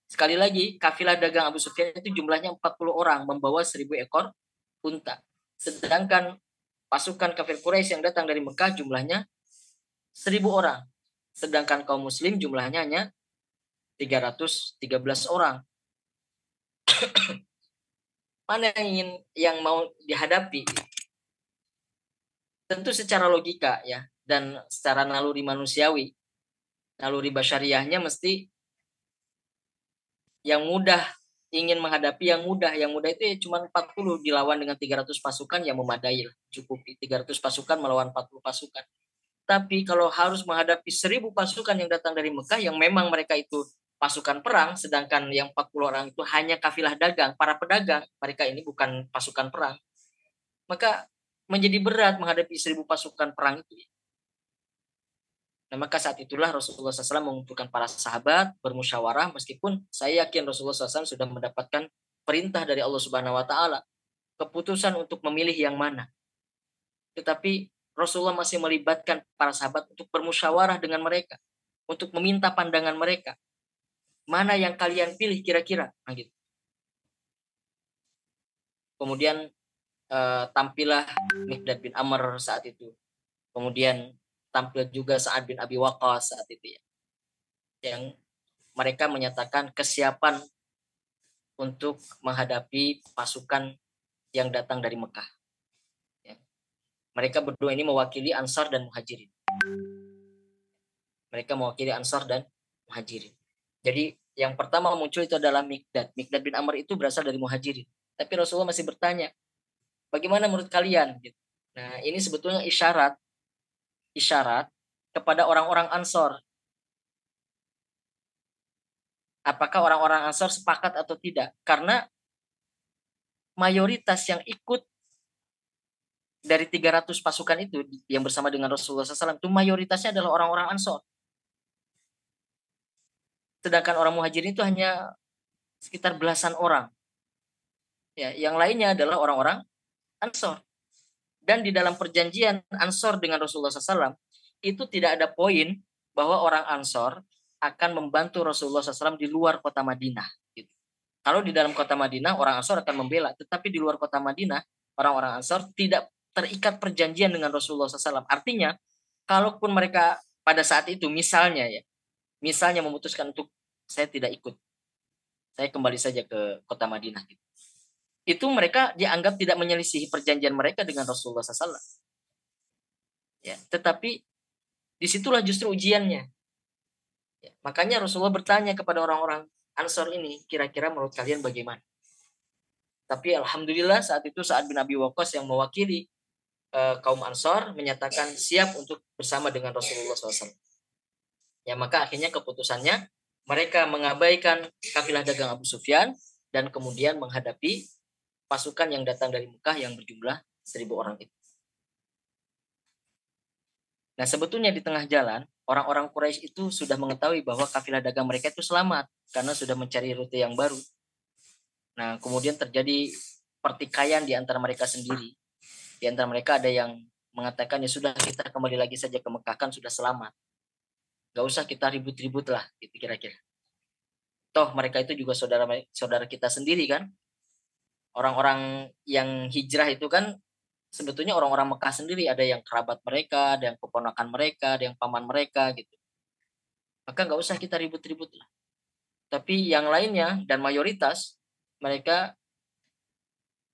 sekali lagi, kafilah dagang Abu Sufyan itu jumlahnya 40 orang, membawa 1.000 ekor unta. Sedangkan pasukan kafir Quraisy yang datang dari Mekah jumlahnya 1.000 orang. Sedangkan kaum muslim jumlahnya hanya 313 orang. Mana yang mau dihadapi? Tentu secara logika ya, dan secara naluri manusiawi, naluri basyariahnya mesti yang mudah, ingin menghadapi yang mudah itu ya cuma 40 dilawan dengan 300 pasukan yang memadai lah. Cukup 300 pasukan melawan 40 pasukan. Tapi kalau harus menghadapi 1.000 pasukan yang datang dari Mekah yang memang mereka itu pasukan perang, sedangkan yang 40 orang itu hanya kafilah dagang, para pedagang, mereka ini bukan pasukan perang. Maka menjadi berat menghadapi 1.000 pasukan perang itu. Nah, maka saat itulah Rasulullah SAW mengumpulkan para sahabat, bermusyawarah, meskipun saya yakin Rasulullah SAW sudah mendapatkan perintah dari Allah Subhanahu Wa Taala, keputusan untuk memilih yang mana. Tetapi Rasulullah masih melibatkan para sahabat untuk bermusyawarah dengan mereka, untuk meminta pandangan mereka. Mana yang kalian pilih kira-kira? Nah, gitu. Kemudian tampillah Mikdad bin Amr saat itu. Kemudian tampil juga Sa'ad bin Abi Waqqas saat itu ya. Yang mereka menyatakan kesiapan untuk menghadapi pasukan yang datang dari Mekah. Ya. Mereka berdua ini mewakili Ansar dan Muhajirin. Mereka mewakili Ansar dan Muhajirin. Jadi yang pertama muncul itu adalah Mikdad. Mikdad bin Amr itu berasal dari Muhajirin. Tapi Rasulullah masih bertanya, bagaimana menurut kalian? Nah, ini sebetulnya isyarat kepada orang-orang Ansor. Apakah orang-orang Ansor sepakat atau tidak? Karena mayoritas yang ikut dari 300 pasukan itu yang bersama dengan Rasulullah SAW itu mayoritasnya adalah orang-orang Ansor. Sedangkan orang Muhajirin itu hanya sekitar belasan orang. Ya, yang lainnya adalah orang-orang Ansor. Dan di dalam perjanjian Ansor dengan Rasulullah SAW itu tidak ada poin bahwa orang Ansor akan membantu Rasulullah SAW di luar kota Madinah. Gitu. Kalau di dalam kota Madinah orang Ansor akan membela, tetapi di luar kota Madinah orang-orang Ansor tidak terikat perjanjian dengan Rasulullah SAW. Artinya, kalaupun mereka pada saat itu misalnya memutuskan untuk saya tidak ikut, saya kembali saja ke kota Madinah. Gitu. Itu mereka dianggap tidak menyelisihi perjanjian mereka dengan Rasulullah SAW. Ya, tetapi disitulah justru ujiannya. Ya, makanya Rasulullah bertanya kepada orang-orang Ansor ini, kira-kira menurut kalian bagaimana? Tapi alhamdulillah saat itu Sa'ad bin Abi Waqqas yang mewakili kaum Ansor menyatakan siap untuk bersama dengan Rasulullah SAW. Ya, maka akhirnya keputusannya mereka mengabaikan kafilah dagang Abu Sufyan dan kemudian menghadapi pasukan yang datang dari Mekah yang berjumlah 1.000 orang itu. Nah, sebetulnya di tengah jalan, orang-orang Quraisy itu sudah mengetahui bahwa kafilah dagang mereka itu selamat karena sudah mencari rute yang baru. Nah, kemudian terjadi pertikaian di antara mereka sendiri. Di antara mereka ada yang mengatakan, ya sudah kita kembali lagi saja ke Mekah, kan sudah selamat. Gak usah kita ribut-ribut lah, gitu kira-kira. Toh mereka itu juga saudara kita sendiri kan. Orang-orang yang hijrah itu kan sebetulnya orang-orang Mekah sendiri, ada yang kerabat mereka, ada yang keponakan mereka, ada yang paman mereka gitu. Maka nggak usah kita ribut-ribut lah. Tapi yang lainnya dan mayoritas mereka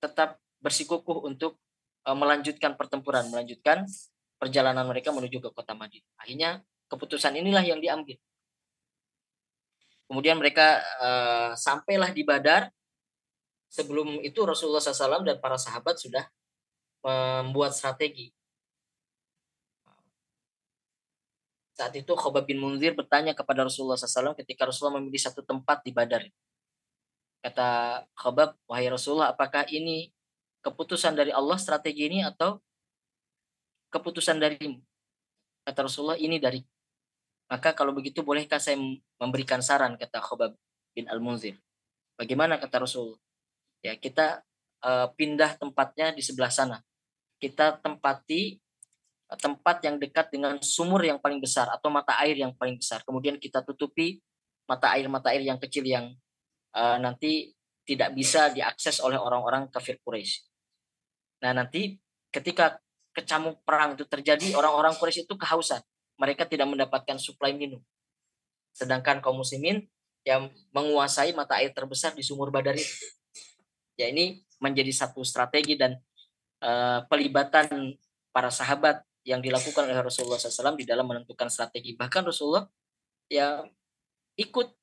tetap bersikukuh untuk melanjutkan pertempuran, melanjutkan perjalanan mereka menuju ke kota Madinah. Akhirnya keputusan inilah yang diambil. Kemudian mereka sampailah di Badar. Sebelum itu Rasulullah SAW dan para sahabat sudah membuat strategi. Saat itu Khobab bin Munzir bertanya kepada Rasulullah SAW ketika Rasulullah memilih satu tempat di Badar. Kata Khobab, wahai Rasulullah, apakah ini keputusan dari Allah strategi ini atau keputusan darimu? Kata Rasulullah, ini dari. Maka kalau begitu bolehkah saya memberikan saran, kata Khobab bin Al-Munzir. Bagaimana, kata Rasulullah? Ya, kita pindah tempatnya di sebelah sana. Kita tempati tempat yang dekat dengan sumur yang paling besar atau mata air yang paling besar. Kemudian kita tutupi mata air yang kecil yang nanti tidak bisa diakses oleh orang-orang kafir Quraisy. Nah, nanti ketika kecamuk perang itu terjadi, orang-orang Quraisy itu kehausan. Mereka tidak mendapatkan suplai minum. Sedangkan kaum muslimin yang menguasai mata air terbesar di sumur Badar itu. Ya, ini menjadi satu strategi dan pelibatan para sahabat yang dilakukan oleh Rasulullah SAW di dalam menentukan strategi. Bahkan Rasulullah ya ikut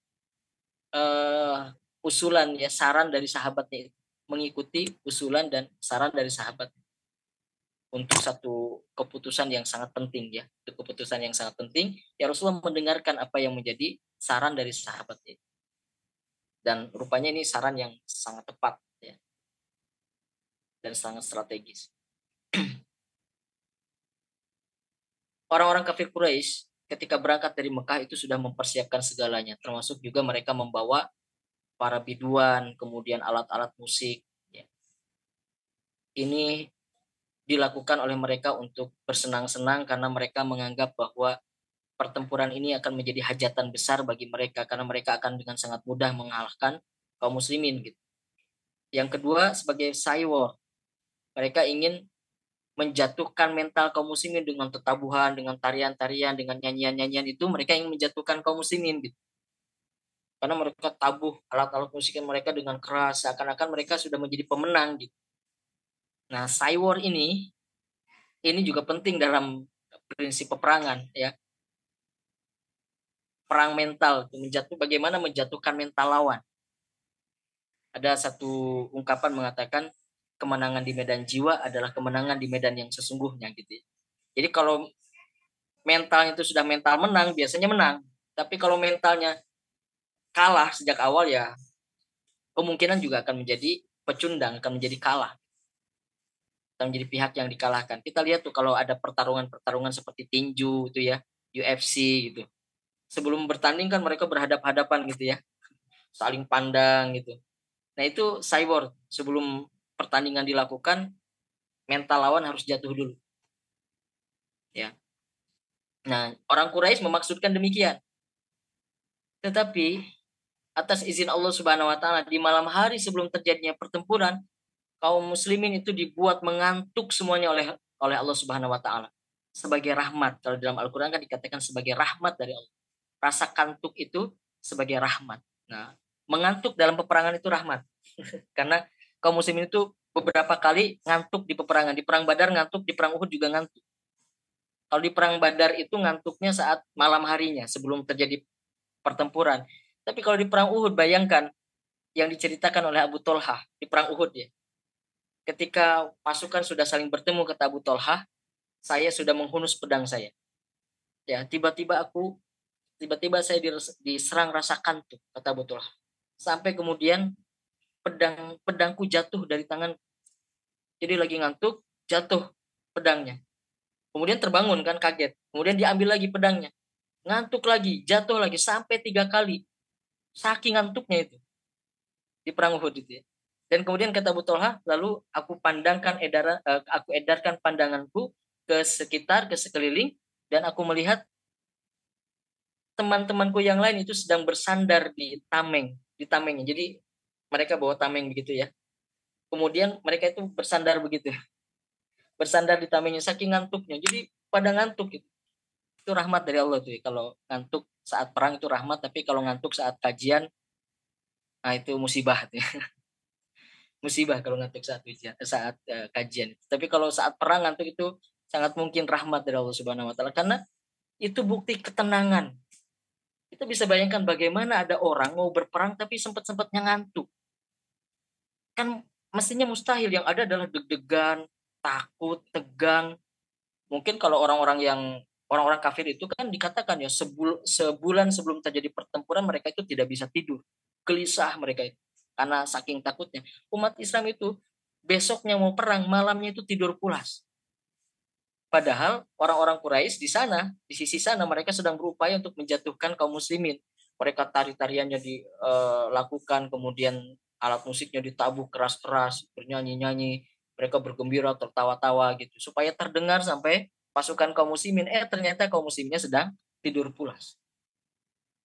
usulan ya saran dari sahabatnya, mengikuti usulan dan saran dari sahabat untuk satu keputusan yang sangat penting ya. Itu keputusan yang sangat penting. Ya Rasulullah mendengarkan apa yang menjadi saran dari sahabatnya. Dan rupanya ini saran yang sangat tepat ya. Dan sangat strategis. Orang-orang kafir Quraisy ketika berangkat dari Mekah itu sudah mempersiapkan segalanya, termasuk juga mereka membawa para biduan, kemudian alat-alat musik. Ya. Ini dilakukan oleh mereka untuk bersenang-senang karena mereka menganggap bahwa pertempuran ini akan menjadi hajatan besar bagi mereka karena mereka akan dengan sangat mudah mengalahkan kaum muslimin gitu. Yang kedua sebagai saywar, mereka ingin menjatuhkan mental kaum muslimin dengan tetabuhan, dengan tarian-tarian, dengan nyanyian-nyanyian itu mereka ingin menjatuhkan kaum muslimin gitu. Karena mereka tabuh alat-alat musik mereka dengan keras, seakan-akan mereka sudah menjadi pemenang gitu. Nah, saywar ini juga penting dalam prinsip peperangan ya. Perang mental, bagaimana menjatuhkan mental lawan. Ada satu ungkapan mengatakan kemenangan di medan jiwa adalah kemenangan di medan yang sesungguhnya gitu ya. Jadi kalau mentalnya itu sudah mental menang, biasanya menang. Tapi kalau mentalnya kalah sejak awal ya kemungkinan juga akan menjadi pecundang, akan menjadi kalah. Akan menjadi pihak yang dikalahkan. Kita lihat tuh kalau ada pertarungan-pertarungan seperti tinju itu ya, UFC gitu. Sebelum bertanding kan mereka berhadap-hadapan gitu ya. Saling pandang gitu. Nah itu cyborg sebelum pertandingan dilakukan mental lawan harus jatuh dulu. Ya. Nah, orang Quraisy memaksudkan demikian. Tetapi atas izin Allah Subhanahu wa taala di malam hari sebelum terjadinya pertempuran, kaum muslimin itu dibuat mengantuk semuanya oleh Allah Subhanahu wa taala. Sebagai rahmat. Kalau dalam Al-Qur'an kan dikatakan sebagai rahmat dari Allah. Rasa kantuk itu sebagai rahmat. Nah, mengantuk dalam peperangan itu rahmat. Karena kaum muslimin itu beberapa kali ngantuk di peperangan. Di perang Badar ngantuk, di perang Uhud juga ngantuk. Kalau di perang Badar itu ngantuknya saat malam harinya sebelum terjadi pertempuran. Tapi kalau di perang Uhud bayangkan yang diceritakan oleh Abu Tolhah di perang Uhud ya. Ketika pasukan sudah saling bertemu kata Abu Tolhah, saya sudah menghunus pedang saya. Ya, tiba-tiba saya diserang rasa kantuk kata Abu Tolhah. Sampai kemudian pedangku jatuh dari tangan. Jadi lagi ngantuk, jatuh pedangnya. Kemudian terbangun kan kaget. Kemudian diambil lagi pedangnya. Ngantuk lagi, jatuh lagi sampai 3 kali. Saking ngantuknya itu. Di perang Uhud itu ya. Dan kemudian kata Abu Tolha, lalu aku edarkan pandanganku ke sekitar, ke sekeliling, dan aku melihat teman-temanku yang lain itu sedang bersandar di tamengnya. Jadi mereka bawa tameng begitu ya. Kemudian mereka itu bersandar begitu. Bersandar di tamengnya saking ngantuknya. Jadi pada ngantuk gitu. Itu rahmat dari Allah tuh ya. Kalau ngantuk saat perang itu rahmat, tapi kalau ngantuk saat kajian, nah itu musibah tuh ya. Musibah kalau ngantuk saat kajian. Tapi kalau saat perang ngantuk itu sangat mungkin rahmat dari Allah Subhanahu wa taala karena itu bukti ketenangan. Kita bisa bayangkan bagaimana ada orang mau berperang tapi sempat-sempatnya ngantuk. Kan mestinya mustahil, yang ada adalah deg-degan, takut, tegang. Mungkin kalau orang-orang kafir itu kan dikatakan ya sebulan sebelum terjadi pertempuran mereka itu tidak bisa tidur. Gelisah mereka itu karena saking takutnya. Umat Islam itu besoknya mau perang, malamnya itu tidur pulas. Padahal orang-orang Quraisy di sisi sana mereka sedang berupaya untuk menjatuhkan kaum muslimin. Mereka tari-tariannya dilakukan, kemudian alat musiknya ditabuh keras-keras, bernyanyi-nyanyi, mereka bergembira, tertawa-tawa gitu, supaya terdengar sampai pasukan kaum muslimin. Ternyata kaum musliminnya sedang tidur pulas.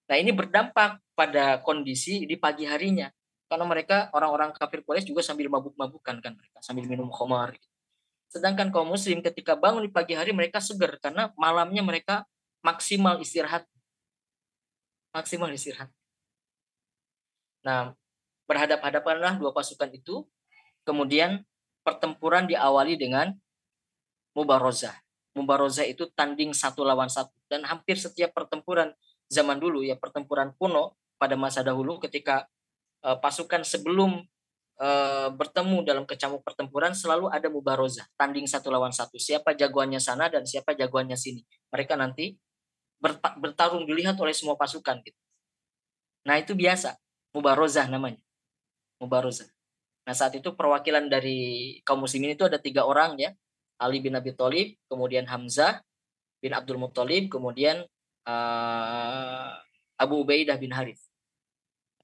Nah ini berdampak pada kondisi di pagi harinya. Karena mereka orang-orang kafir Quraisy juga sambil mabuk-mabukan kan mereka, sambil minum khamar gitu. Sedangkan kaum muslim ketika bangun di pagi hari mereka segar karena malamnya mereka maksimal istirahat. Nah, berhadap-hadapanlah dua pasukan itu, kemudian pertempuran diawali dengan mubarozah. Mubarozah itu tanding 1 lawan 1 dan hampir setiap pertempuran zaman dulu ya, pertempuran kuno pada masa dahulu ketika pasukan sebelum bertemu dalam kecamuk pertempuran selalu ada mubarozah, tanding 1 lawan 1. Siapa jagoannya sana dan siapa jagoannya sini. Mereka nanti bertarung dilihat oleh semua pasukan gitu. Nah, itu biasa, mubarozah namanya. Mubarozah. Nah, saat itu perwakilan dari kaum muslimin itu ada 3 orang ya. Ali bin Abi Thalib, kemudian Hamzah bin Abdul Muttalib, kemudian Abu Ubaidah bin Harith.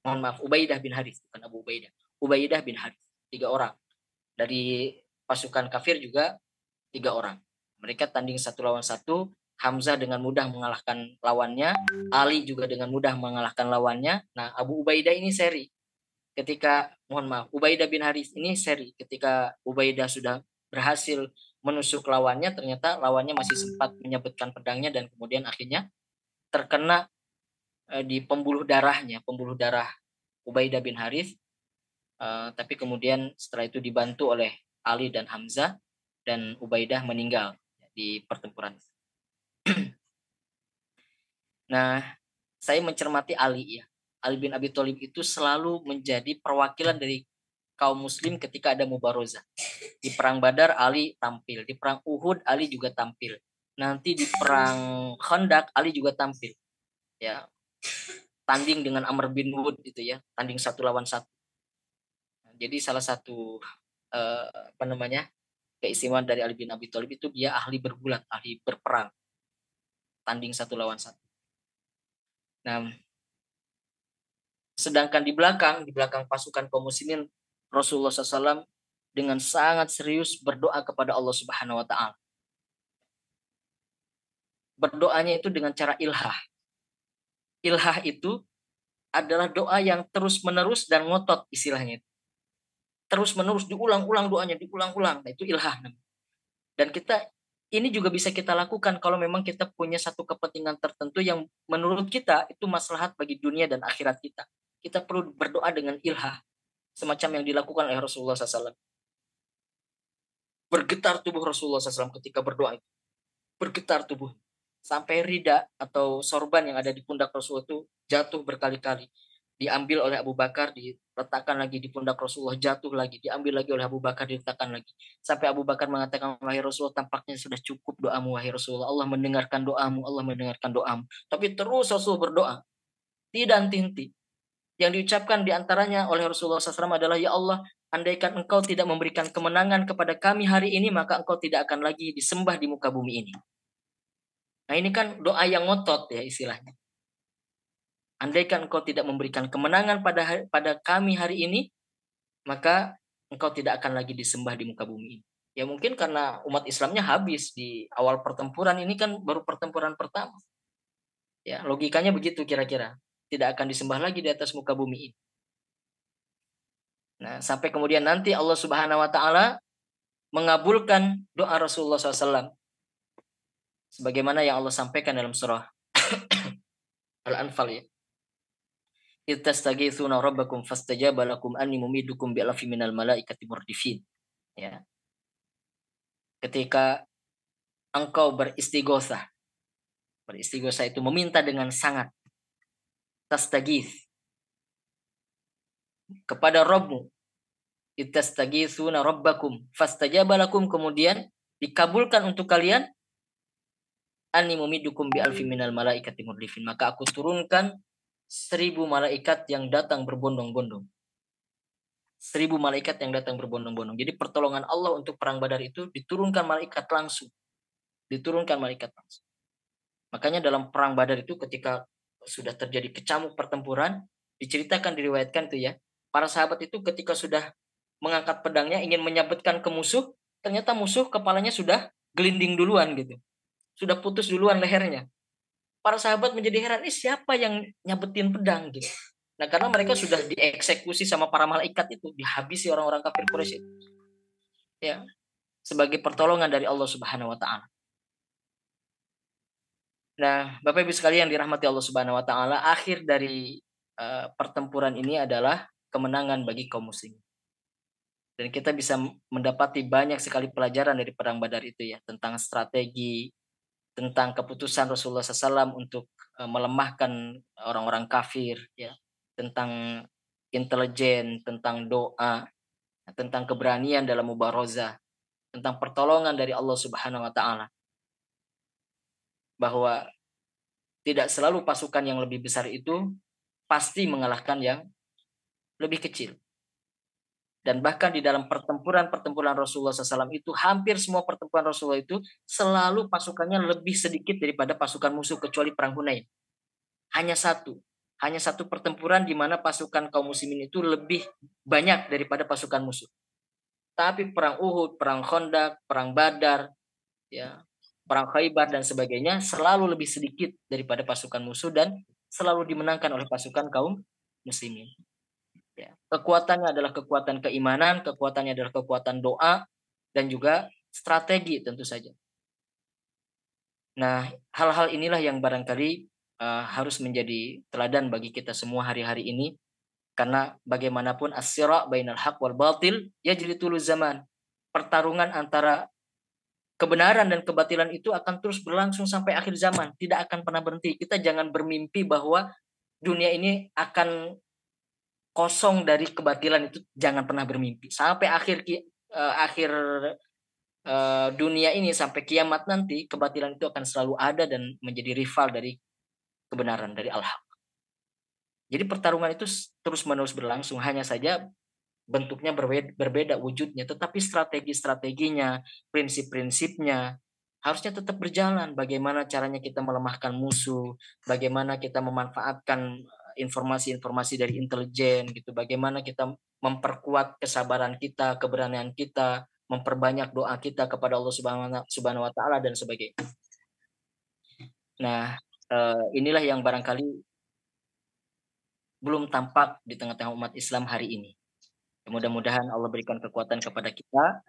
Mohon maaf, Ubaidah bin Harith, bukan Abu Ubaidah. Ubaidah bin Harith, 3 orang. Dari pasukan kafir juga 3 orang. Mereka tanding 1 lawan 1 Hamzah dengan mudah mengalahkan lawannya, Ali juga dengan mudah mengalahkan lawannya. Nah, Abu Ubaidah ini seri. Ubaidah bin Harith ini seri. Ketika Ubaidah sudah berhasil menusuk lawannya, ternyata lawannya masih sempat menyabetkan pedangnya dan kemudian akhirnya terkena di pembuluh darah Ubaidah bin Harith. Tapi kemudian setelah itu dibantu oleh Ali dan Hamzah dan Ubaidah meninggal di pertempuran. Nah, saya mencermati Ali ya. Ali bin Abi Thalib itu selalu menjadi perwakilan dari kaum muslim ketika ada mubarozah. Di perang Badar Ali tampil, di perang Uhud Ali juga tampil. Nanti di perang Khandaq Ali juga tampil. Ya. Tanding dengan Amr bin Wud itu ya, tanding 1 lawan 1. Jadi salah satu keistimewaan dari Ali bin Abi Thalib itu dia ahli bergulat, ahli berperang. Tanding 1 lawan 1. Nah, sedangkan di belakang pasukan kaum muslimin, Rasulullah SAW dengan sangat serius berdoa kepada Allah Subhanahu wa taala. Berdoanya itu dengan cara ilhah. Ilhah itu adalah doa yang terus-menerus dan ngotot istilahnya. Terus-menerus diulang-ulang doanya, diulang-ulang. Nah, itu ilhah. Dan ini juga bisa kita lakukan kalau memang kita punya satu kepentingan tertentu yang menurut kita itu maslahat bagi dunia dan akhirat kita. Kita perlu berdoa dengan ilhah, semacam yang dilakukan oleh Rasulullah SAW. Bergetar tubuh Rasulullah SAW ketika berdoa itu. Bergetar tubuh. Sampai rida atau sorban yang ada di pundak Rasulullah itu jatuh berkali-kali. Diambil oleh Abu Bakar, diletakkan lagi di pundak Rasulullah, jatuh lagi, diambil lagi oleh Abu Bakar, diletakkan lagi. Sampai Abu Bakar mengatakan, wahai Rasulullah, tampaknya sudah cukup doamu, wahai Rasulullah. Allah mendengarkan doamu, Allah mendengarkan doamu. Tapi terus Rasul berdoa, tidak henti-henti. Yang diucapkan diantaranya oleh Rasulullah SAW adalah, ya Allah, andaikan engkau tidak memberikan kemenangan kepada kami hari ini, maka engkau tidak akan lagi disembah di muka bumi ini. Nah, ini kan doa yang ngotot ya istilahnya. Andaikan engkau tidak memberikan kemenangan pada kami hari ini, maka engkau tidak akan lagi disembah di muka bumi ini. Ya mungkin karena umat Islamnya habis di awal pertempuran, ini kan baru pertempuran pertama. Ya, logikanya begitu kira-kira. Tidak akan disembah lagi di atas muka bumi ini. Nah, sampai kemudian nanti Allah Subhanahu wa taala mengabulkan doa Rasulullah SAW. Sebagaimana yang Allah sampaikan dalam surah Al-Anfal ya. Ittastaghitsuna rabbakum fastajaba lakum anni mumidukum bi'alfin minal malaikati murdifin. Ya. Ketika engkau beristighosah. Beristighosah itu meminta dengan sangat. Tastaghits kepada Rabbmu. Ittastaghitsuna rabbakum fastajaba lakum, kemudian dikabulkan untuk kalian anni mumidukum bi'alfin minal malaikati murdifin. Maka aku turunkan 1000 malaikat yang datang berbondong-bondong. 1000 malaikat yang datang berbondong-bondong. Jadi pertolongan Allah untuk perang Badar itu diturunkan malaikat langsung. Makanya dalam perang Badar itu ketika sudah terjadi kecamuk pertempuran, diceritakan, diriwayatkan itu ya. Para sahabat itu ketika sudah mengangkat pedangnya ingin menyabetkan ke musuh, ternyata musuh kepalanya sudah gelinding duluan gitu. Sudah putus duluan lehernya. Para sahabat menjadi heran, siapa yang nyabetin pedang gitu. Nah, karena mereka sudah dieksekusi sama para malaikat itu, dihabisi orang-orang kafir Quraisy itu. Ya, sebagai pertolongan dari Allah Subhanahu wa taala. Nah, Bapak Ibu sekalian yang dirahmati Allah Subhanahu wa taala, akhir dari pertempuran ini adalah kemenangan bagi kaum muslimin. Dan kita bisa mendapati banyak sekali pelajaran dari perang Badar itu ya, tentang strategi, tentang keputusan Rasulullah SAW untuk melemahkan orang-orang kafir, ya, tentang intelijen, tentang doa, tentang keberanian dalam mubarozah, tentang pertolongan dari Allah Subhanahu wa taala. Bahwa tidak selalu pasukan yang lebih besar itu pasti mengalahkan yang lebih kecil. Dan bahkan di dalam pertempuran Rasulullah SAW itu, hampir semua pertempuran Rasulullah itu selalu pasukannya lebih sedikit daripada pasukan musuh, kecuali perang Hunain. Hanya satu pertempuran di mana pasukan kaum muslimin itu lebih banyak daripada pasukan musuh. Tapi perang Uhud, perang Khandaq, perang Badar, ya, perang Khaybar dan sebagainya selalu lebih sedikit daripada pasukan musuh dan selalu dimenangkan oleh pasukan kaum muslimin. Ya. Kekuatannya adalah kekuatan keimanan, kekuatannya adalah kekuatan doa, dan juga strategi tentu saja. Nah, hal-hal inilah yang barangkali harus menjadi teladan bagi kita semua hari-hari ini, karena bagaimanapun as-sira' bainal haq wal batil yajri tulu zaman. Pertarungan antara kebenaran dan kebatilan itu akan terus berlangsung sampai akhir zaman, tidak akan pernah berhenti. Kita jangan bermimpi bahwa dunia ini akan kosong dari kebatilan, itu jangan pernah bermimpi. Sampai akhir dunia ini, sampai kiamat nanti, kebatilan itu akan selalu ada dan menjadi rival dari kebenaran, dari al-haq. Jadi pertarungan itu terus-menerus berlangsung, hanya saja bentuknya berbeda wujudnya, tetapi strategi-strateginya, prinsip-prinsipnya harusnya tetap berjalan. Bagaimana caranya kita melemahkan musuh, bagaimana kita memanfaatkan informasi-informasi dari intelijen gitu, bagaimana kita memperkuat kesabaran kita, keberanian kita, memperbanyak doa kita kepada Allah Subhanahu wa taala dan sebagainya. Nah, inilah yang barangkali belum tampak di tengah-tengah umat Islam hari ini. Mudah-mudahan Allah berikan kekuatan kepada kita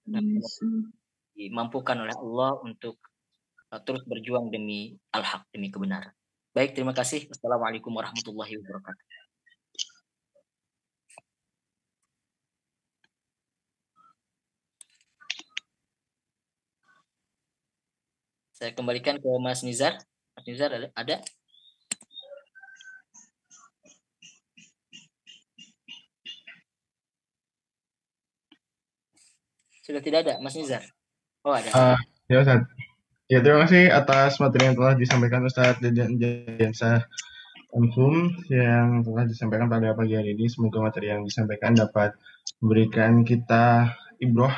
dan dimampukan oleh Allah untuk terus berjuang demi al-haq, demi kebenaran. Baik, terima kasih. Wassalamualaikum warahmatullahi wabarakatuh. Saya kembalikan ke Mas Nizar. Mas Nizar ada? Sudah tidak ada, Mas Nizar? Oh, ada. Ya, Ustaz. Ya, terima kasih atas materi yang telah disampaikan Ustaz Jansa Anfum yang telah disampaikan pada pagi hari ini. Semoga materi yang disampaikan dapat memberikan kita ibroh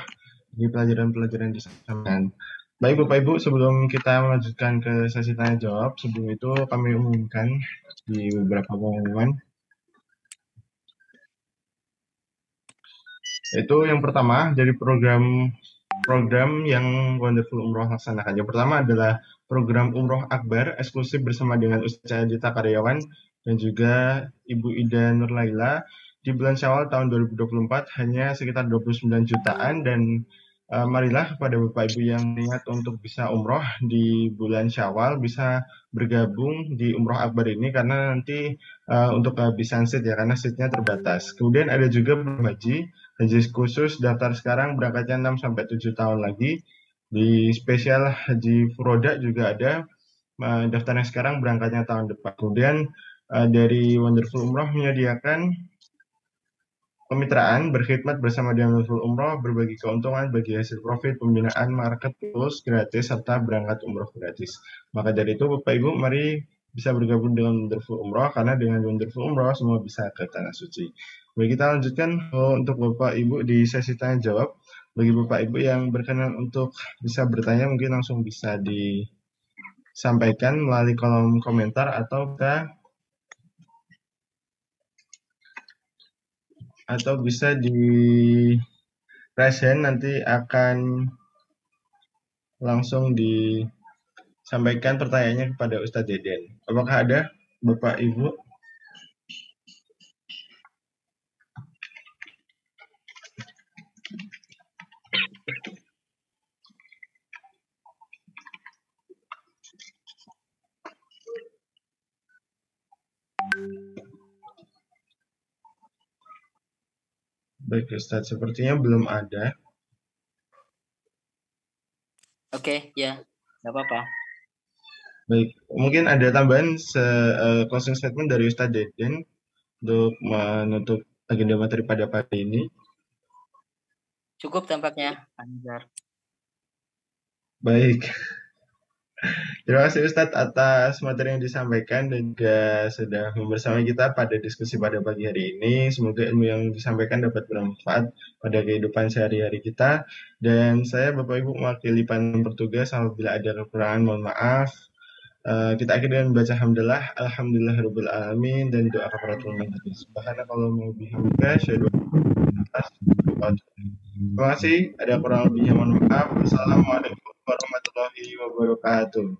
di pelajaran-pelajaran disampaikan. Baik Bapak Ibu, sebelum kita melanjutkan ke sesi tanya jawab, sebelum itu kami umumkan di beberapa pengumuman. Itu yang pertama dari program yang Wonderful Umroh laksanakan. Yang pertama adalah program Umroh Akbar eksklusif bersama dengan Ustaz Dita Karyawan dan juga Ibu Ida Nurlaila di bulan Syawal tahun 2024 hanya sekitar 29 jutaan, dan marilah kepada Bapak Ibu yang niat untuk bisa umroh di bulan Syawal bisa bergabung di Umroh Akbar ini, karena nanti untuk kehabisan seat ya, karena seatnya terbatas. Kemudian ada juga haji khusus daftar sekarang berangkatnya 6-7 tahun lagi. Di spesial haji furoda juga ada daftarnya sekarang berangkatnya tahun depan. Kemudian dari Wonderful Umroh menyediakan kemitraan berkhidmat bersama dengan Wonderful Umroh, berbagi keuntungan bagi hasil profit, pembinaan market tools gratis, serta berangkat umroh gratis. Maka dari itu Bapak Ibu mari bisa bergabung dengan Wonderful Umroh, karena dengan Wonderful Umroh semua bisa ke Tanah Suci. Baik, kita lanjutkan untuk Bapak Ibu di sesi tanya jawab. Bagi Bapak Ibu yang berkenan untuk bisa bertanya, mungkin langsung bisa disampaikan melalui kolom komentar atau bisa di raise hand, nanti akan langsung disampaikan pertanyaannya kepada Ustadz Deden. Apakah ada Bapak Ibu? Baik Ustadz, sepertinya belum ada. Oke, ya, nggak apa-apa. Baik, mungkin ada tambahan closing statement dari Ustadz Deden untuk menutup agenda materi pada pagi ini. Cukup tampaknya, Anjar. Baik. Terima kasih Ustadz atas materi yang disampaikan dan juga sudah bersama kita pada diskusi pada pagi hari ini. Semoga ilmu yang disampaikan dapat bermanfaat pada kehidupan sehari-hari kita. Dan saya Bapak Ibu mewakili panitia bertugas, apabila ada kekurangan mohon maaf. Kita akhiri dengan membaca hamdalah, alhamdulillahirabbil alamin, dan doa kafaratul majlis. Subhanakallahumma wa bihamdika asyhadu an la ilaha illa anta astaghfiruka wa atubu ilaik. Terima kasih. Ada kurang lebihnya mohon maaf. Wassalamualaikum warahmatullahi wabarakatuh. warahmatullahi wabarakatuh.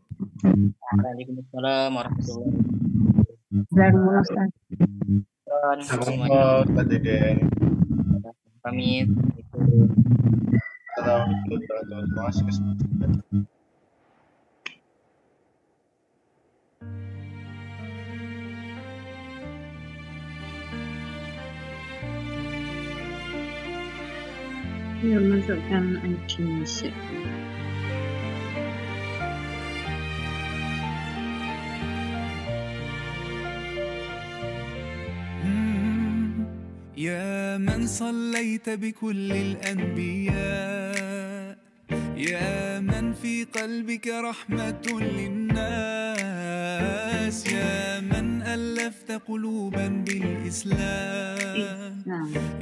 Waalaikumsalam warahmatullahi Jazakumullah Ustaz. wabarakatuh. Semuanya Assalamualaikum Pak Deden. pamit. Assalamualaikum warahmatullahi wabarakatuh. Yuk masukkan Indonesia. يا من صليت بكل الأنبياء، يا من في قلبك رحمة للناس، يا من ألفت قلوبا بالإسلام،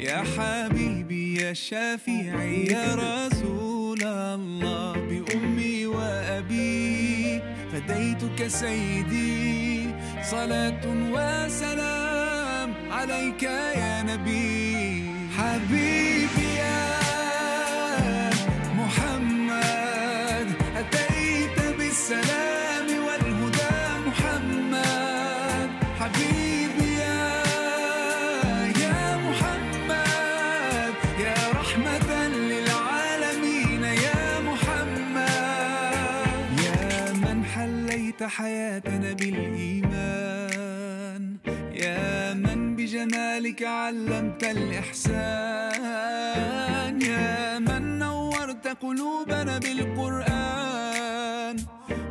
يا حبيبي يا شافعي يا رسول الله، بأمي وأبي فديتك سيدي، صلاة وسلام عليك يا نبي. حبيبي يا محمد أتيت بالسلام والهدى محمد، حبيبي يا محمد يا رحمة للعالمين يا محمد، يا من حليت حياتنا بالإيمان، يا من بجمالك علمت الإحسان، يا من نورت قلوبنا بالقرآن،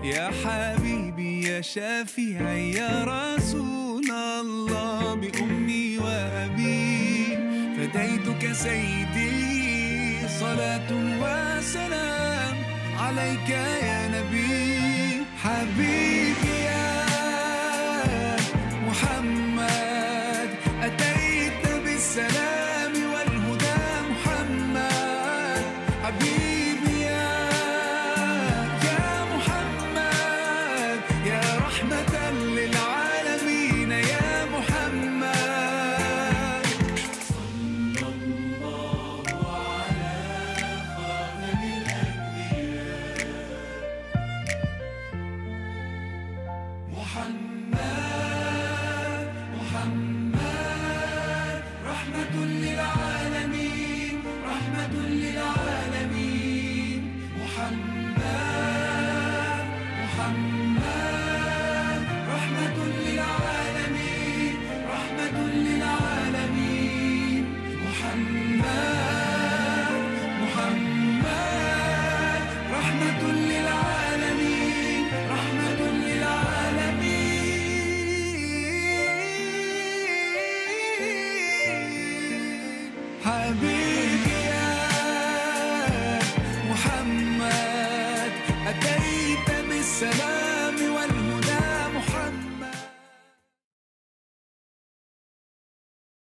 يا حبيبي يا شافعي يا رسول الله، بأمي وأبي فديتك سيدي، صلاة وسلام عليك يا نبي. حبيبي